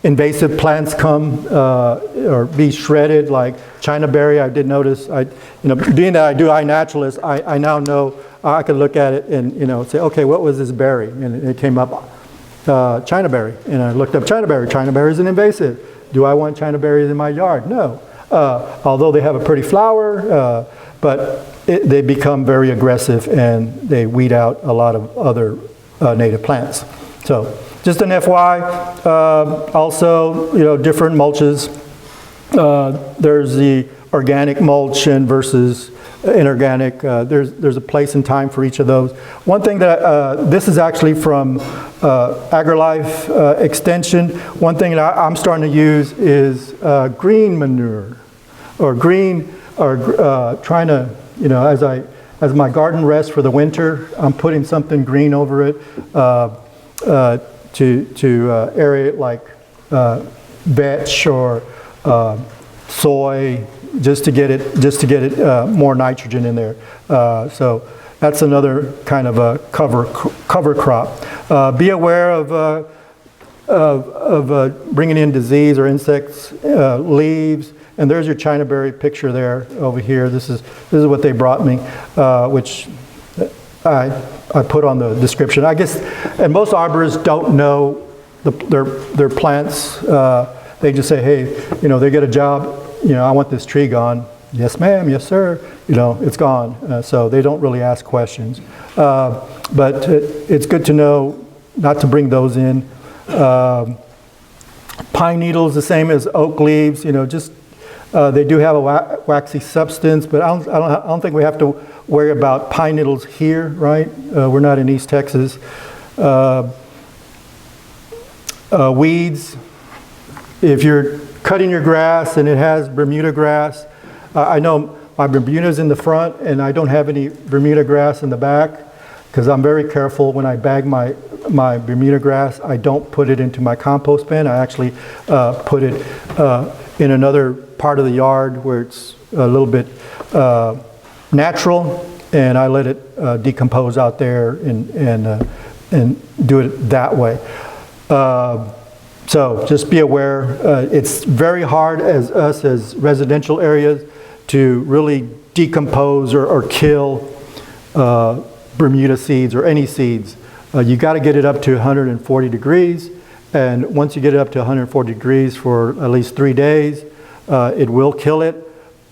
S5: invasive plants come or be shredded, like China berry. I did notice, being that I do iNaturalist, I now know I could look at it and say, okay, what was this berry? And it came up China berry, and I looked up China berry. China berry is an invasive. Do I want China berries in my yard? No. Although they have a pretty flower, but they become very aggressive and they weed out a lot of other native plants. So just an FY. Also, different mulches. There's the organic mulch and versus inorganic. There's a place and time for each of those. One thing that this is actually from AgriLife Extension. One thing that I'm starting to use is green manure, or trying to, as my garden rests for the winter, I'm putting something green over it to aerate, like vetch or soy, just to get it more nitrogen in there. So that's another kind of a cover crop. Be aware of bringing in disease or insects, leaves, and there's your China berry picture there over here. This is what they brought me, which I put on the description. I guess, and most arborists don't know their plants. They just say, hey, they get a job. I want this tree gone. Yes, ma'am. Yes, sir. It's gone. So they don't really ask questions. But it's good to know not to bring those in. Pine needles, the same as oak leaves. They do have a waxy substance, but I don't think we have to worry about pine needles here, right? We're not in East Texas. Weeds. If you're cutting your grass and it has Bermuda grass, I know my Bermuda's in the front and I don't have any Bermuda grass in the back, because I'm very careful when I bag my Bermuda grass. I don't put it into my compost bin. I actually put it in another part of the yard where it's a little bit natural, and I let it decompose out there and do it that way. So just be aware. It's very hard as residential areas to really decompose or kill Bermuda seeds or any seeds. You got to get it up to 140 degrees, and once you get it up to 140 degrees for at least 3 days, it will kill it.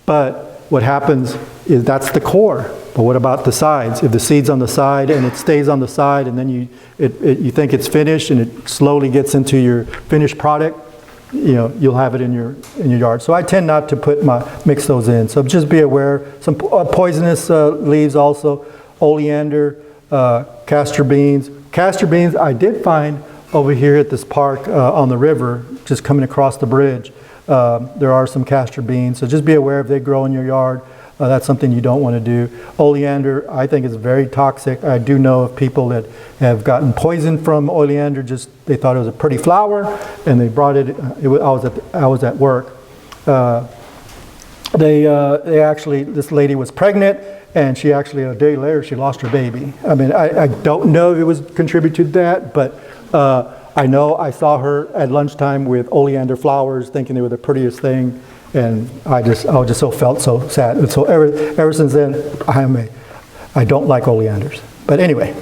S5: But what happens is that's the core. But what about the sides? If the seed's on the side and it stays on the side, and then you think it's finished and it slowly gets into your finished product, you'll have it in your yard. So I tend not to mix those in. So just be aware. Some poisonous leaves also, oleander, castor beans. Castor beans I did find over here at this park on the river, just coming across the bridge. There are some castor beans, so just be aware if they grow in your yard. That's something you don't want to do. Oleander, I think, is very toxic. I do know of people that have gotten poisoned from oleander. Just they thought it was a pretty flower, and they brought it. I was at work. They actually, this lady was pregnant, and she actually a day later she lost her baby. I mean, I don't know if it was contributed to that, but I know I saw her at lunchtime with oleander flowers, thinking they were the prettiest thing. And I just felt so sad. And so ever since then, I don't like oleanders. But anyway,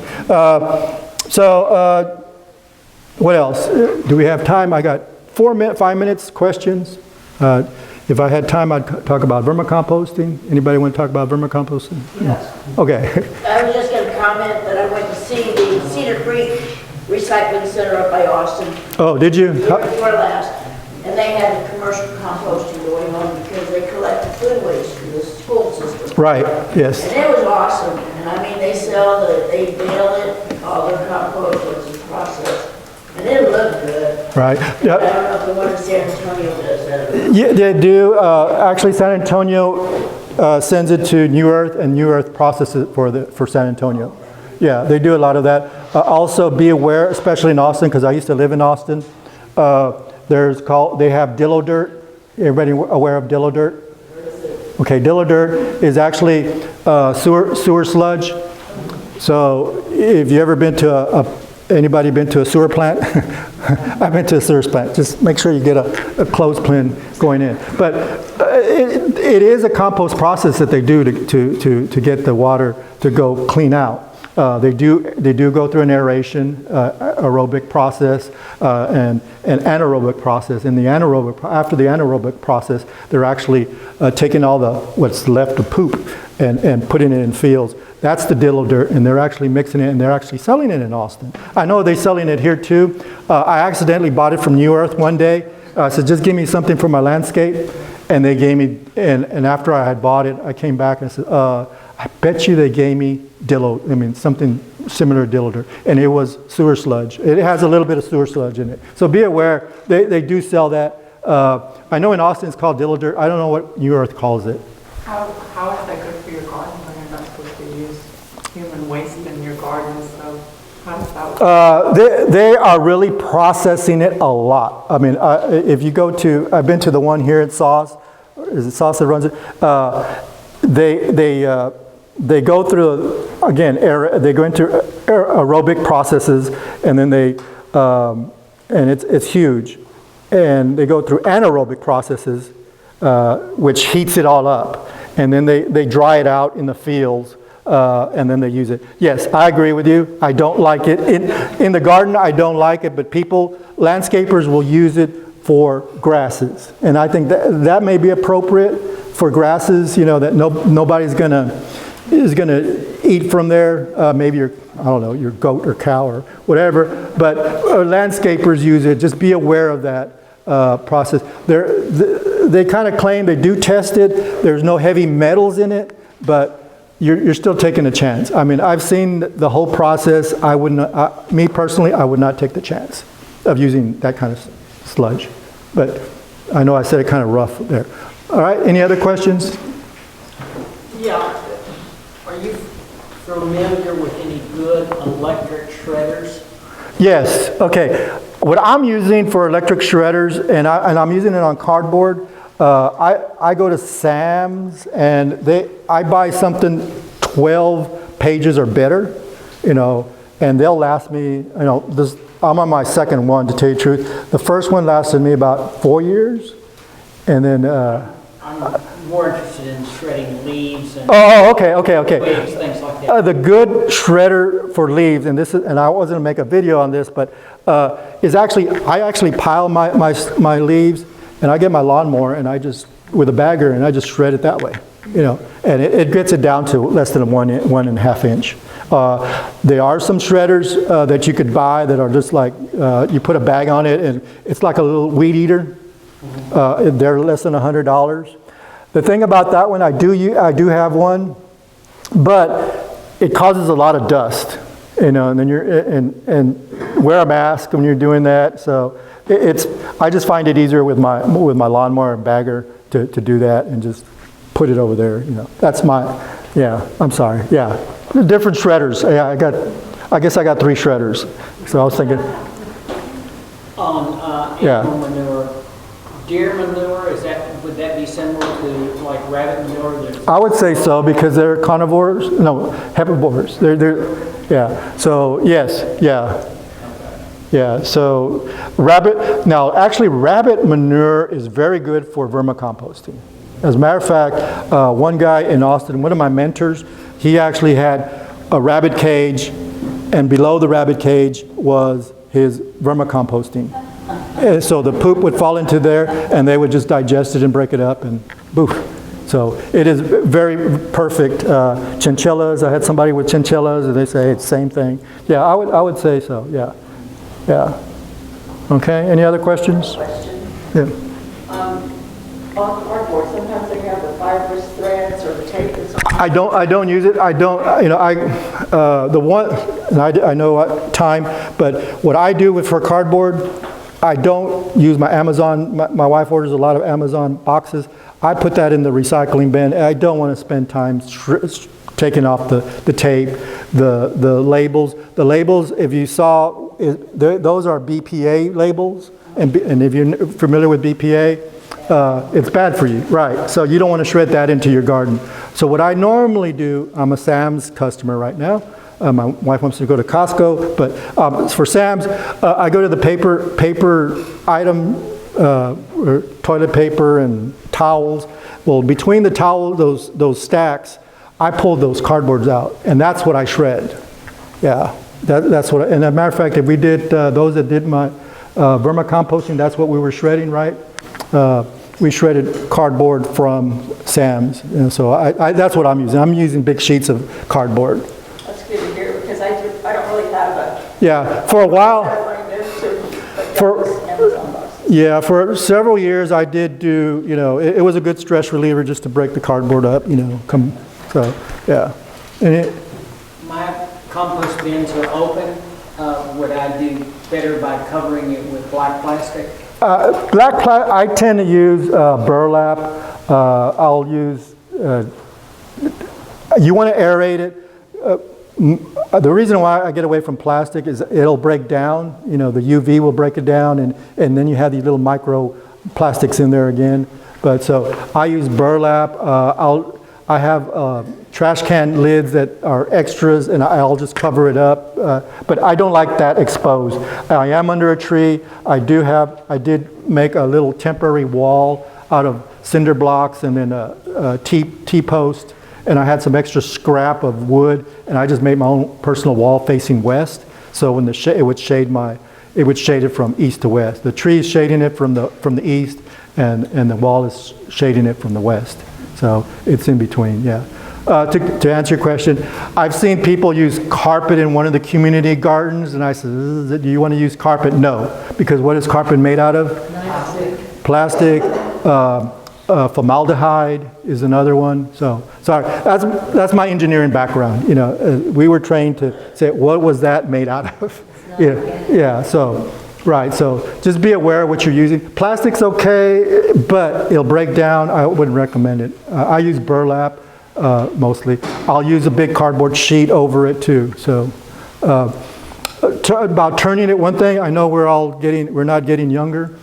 S5: what else? Do we have time? I got 5 minutes, questions. If I had time, I'd talk about vermicomposting. Anybody want to talk about vermicomposting?
S7: Yes.
S5: Okay.
S7: I was just going to comment that I went to see the Cedar Creek Recycling Center up by Austin.
S5: Oh, did you?
S7: The year before last. And they had commercial composting going on because they collected food waste for the school system.
S5: Right, yes.
S7: And it was awesome. And I mean, they bale it, all their compost was processed. And it looked good.
S5: Right.
S7: I don't know if the one in San Antonio does that.
S5: Yeah, they do. Actually, San Antonio sends it to New Earth, and New Earth processes it for San Antonio. Yeah, they do a lot of that. Also, be aware, especially in Austin, because I used to live in Austin. They have Dillo Dirt. Everybody aware of Dillo Dirt? Okay, Dillo Dirt is actually sewer sludge. So if you ever been to anybody been to a sewer plant? I've been to a sewer plant. Just make sure you get a clothespin going in. But it is a compost process that they do to get the water to go clean out. They do go through an aeration, aerobic process, and an anaerobic process. In the after the anaerobic process, they're actually taking all what's left of poop and putting it in fields. That's the Dillo Dirt, and they're actually mixing it, and they're actually selling it in Austin. I know they're selling it here too. I accidentally bought it from New Earth one day. I said, just give me something for my landscape, and they gave me. And after I had bought it, I came back and I said, I bet you they gave me something similar to Dillo Dirt, and it was sewer sludge. It has a little bit of sewer sludge in it. So be aware, they do sell that. I know in Austin it's called Dillo Dirt. I don't know what New Earth calls it.
S2: How is that good for your garden when you're not supposed to use human waste in your garden? So how does that work?
S5: They are really processing it a lot. I mean, if you go to, I've been to the one here at Sauce. Is it Sauce that runs it? They go through, again, they go into aerobic processes, and then and it's huge. And they go through anaerobic processes, which heats it all up. And then they dry it out in the fields, and then they use it. Yes, I agree with you. I don't like it. In the garden, I don't like it, but landscapers will use it for grasses. And I think that may be appropriate for grasses, that nobody's is gonna eat from there. Maybe your goat or cow or whatever. But landscapers use it. Just be aware of that process. They kind of claim they do test it. There's no heavy metals in it, but you're still taking a chance. I mean, I've seen the whole process. Me personally, I would not take the chance of using that kind of sludge. But I know I said it kind of rough there. All right, any other questions?
S8: Yeah. Are you familiar with any good electric shredders?
S5: Yes, okay. What I'm using for electric shredders, and I'm using it on cardboard, I go to Sam's and I buy something 12 pages or better, and they'll last me, I'm on my second one, to tell you the truth. The first one lasted me about 4 years, and then...
S8: I'm more interested in shredding leaves and
S5: okay.
S8: twigs, things like that.
S5: The good shredder for leaves, and I wasn't gonna make a video on this, but I actually pile my leaves, and I get my lawnmower and I just with a bagger, and I just shred it that way, and it gets it down to less than a 1.5 inch. There are some shredders that you could buy that are just like, you put a bag on it, and it's like a little weed eater. They're less than $100. The thing about that one, I do have one, but it causes a lot of dust, and then and wear a mask when you're doing that. So I just find it easier with my lawnmower and bagger to do that and just put it over there. That's I'm sorry. Yeah, the different shredders. Yeah, I guess I got 3 shredders. So I was thinking.
S8: On animal manure, deer manure, would that be similar to like rabbit manure?
S5: I would say so, because they're carnivores, no, herbivores. Yeah. So yes, yeah. Yeah, so rabbit manure is very good for vermicomposting. As a matter of fact, one guy in Austin, one of my mentors, he actually had a rabbit cage, and below the rabbit cage was his vermicomposting. And so the poop would fall into there, and they would just digest it and break it up, and boof. So it is very perfect. Chinchillas, I had somebody with chinchillas, and they say it's the same thing. Yeah, I would say so, yeah. Yeah. Okay, any other questions?
S6: Question.
S5: Yeah.
S6: On cardboard, sometimes they have the fibrous threads or the tape that's on.
S5: I don't use it. I don't, the one, and I know what time, but what I do for cardboard, I don't use my Amazon. My wife orders a lot of Amazon boxes. I put that in the recycling bin. I don't want to spend time taking off the tape, the labels. The labels, if you saw, those are BPA labels, and if you're familiar with BPA, it's bad for you, right? So you don't want to shred that into your garden. So what I normally do, I'm a Sam's customer right now. My wife wants to go to Costco, but for Sam's, I go to the paper item, or toilet paper and towels. Well, between the towels, those stacks, I pulled those cardboards out, and that's what I shred. Yeah, that's what. And as a matter of fact, if we did those that did my vermicomposting, that's what we were shredding, right? We shredded cardboard from Sam's, and so that's what I'm using. I'm using big sheets of cardboard.
S6: That's good to hear, because I don't really have a.
S5: Yeah, for a while. Yeah, for several years I did do, it was a good stress reliever just to break the cardboard up, so, yeah. And
S8: My compost bins are open. Would I do better by covering it with black plastic?
S5: I tend to use burlap. I'll use, you want to aerate it. The reason why I get away from plastic is it'll break down. The UV will break it down, and then you have these little micro plastics in there again. But so I use burlap. I have trash can lids that are extras, and I'll just cover it up. But I don't like that exposed. I am under a tree. I did make a little temporary wall out of cinder blocks and then a T-post. And I had some extra scrap of wood, and I just made my own personal wall facing west. So when it would shade it from east to west. The tree is shading it from the east, and the wall is shading it from the west. So it's in between, yeah. To answer your question, I've seen people use carpet in one of the community gardens, and I said, do you want to use carpet? No, because what is carpet made out of? Plastic. Formaldehyde is another one. So sorry, that's my engineering background. We were trained to say, what was that made out of? Yeah. So right. So just be aware of what you're using. Plastic's okay, but it'll break down. I wouldn't recommend it. I use burlap mostly. I'll use a big cardboard sheet over it too. So about turning it, one thing I know we're not getting younger.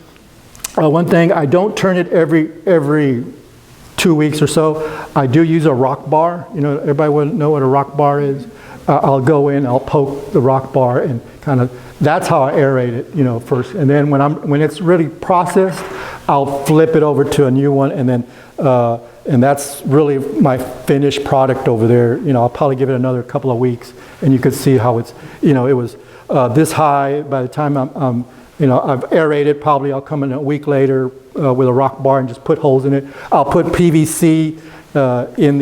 S5: One thing, I don't turn it every 2 weeks or so. I do use a rock bar. Everybody would know what a rock bar is. I'll go in, I'll poke the rock bar, and that's how I aerate it, first. And then when it's really processed, I'll flip it over to a new one, and then and that's really my finished product over there. I'll probably give it another couple of weeks, and you could see how it's, it was this high. By the time I'm You know, I've aerated, probably I'll come in a week later with a rock bar and just put holes in it. I'll put PVC in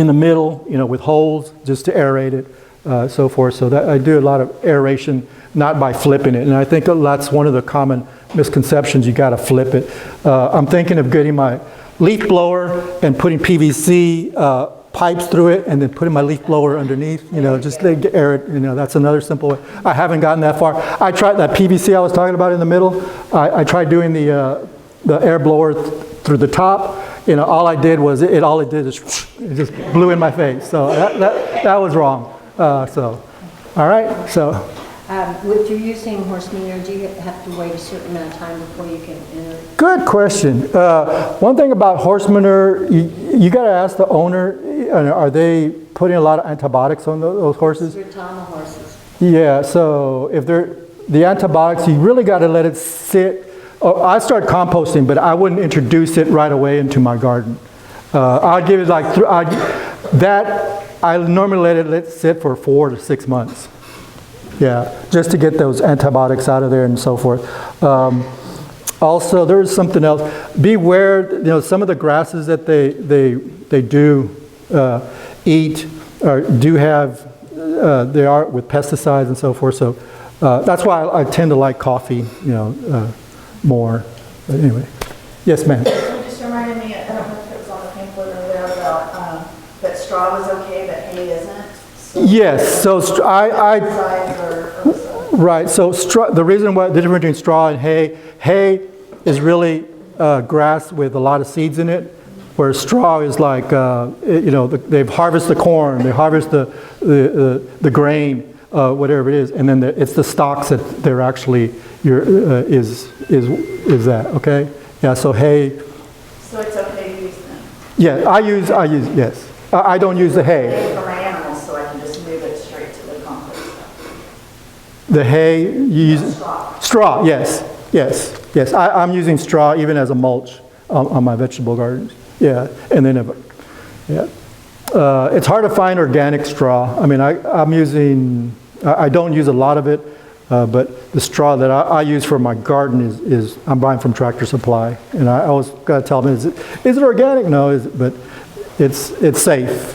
S5: the middle, you know, with holes just to aerate it, so forth. So that I do a lot of aeration, not by flipping it. And I think that's one of the common misconceptions. You got to flip it. I'm thinking of getting my leaf blower and putting PVC pipes through it, and then putting my leaf blower underneath. You know, just to air it. You know, that's another simple way. I haven't gotten that far. I tried that PVC I was talking about in the middle. I tried doing the air blower through the top. You know, all I did was all it did is it just blew in my face. So that was wrong. So, all right. So.
S9: If you're using horse manure, do you have to wait a certain amount of time before you can enter?
S5: Good question. One thing about horse manure, you got to ask the owner, are they putting a lot of antibiotics on those horses?
S9: Brahma horses.
S5: Yeah, so if they're, the antibiotics, you really got to let it sit. I start composting, but I wouldn't introduce it right away into my garden. I'd give it like, I normally let it sit for 4 to 6 months. Yeah, just to get those antibiotics out of there and so forth. Also, there is something else. Beware, you know, some of the grasses that they do eat or do have, they are with pesticides and so forth. So that's why I tend to like coffee, you know, more. But anyway, yes, ma'am.
S10: You just reminded me, I don't know if it was on the pamphlet or there about that straw was okay, but hay isn't. So
S5: Yes, so
S10: size or
S5: right. So the reason why the difference between straw and hay is really grass with a lot of seeds in it, whereas straw is like you know, they've harvested the corn, they harvest the grain, whatever it is, and then it's the stalks that they're actually is that okay? Yeah. So hay.
S10: so it's okay to use them.
S5: Yeah, I use yes. I don't use the hay.
S10: Hay for my animals, so I can just move it straight to the compost.
S5: The hay, you use
S10: Straw.
S5: straw, yes. I'm using straw even as a mulch on my vegetable gardens. Yeah, and then it's hard to find organic straw. I mean, I don't use a lot of it, but the straw that I use for my garden is I'm buying from Tractor Supply, and I always got to tell them, is it organic? No, but it's safe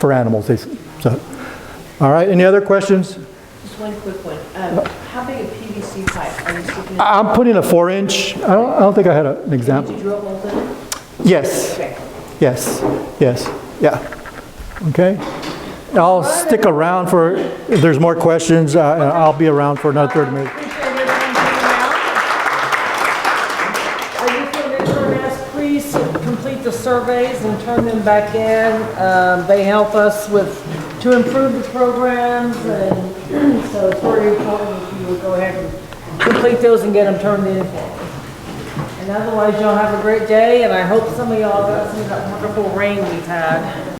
S5: for animals. So, all right. Any other questions?
S6: Just one quick one. How big a PVC pipe are you sticking in?
S5: I'm putting a 4-inch. I don't think I had an example.
S6: Did you drill holes in it?
S5: Yes.
S6: Okay.
S5: Yes. Yeah. Okay. I'll stick around for, if there's more questions, I'll be around for another 30 minutes.
S1: I just want to make sure and ask, please complete the surveys and turn them back in. They help us to improve the programs, and so it's very important if you would go ahead and complete those and get them turned in. And otherwise, y'all have a great day, and I hope some of y'all got some of that wonderful rain we've had.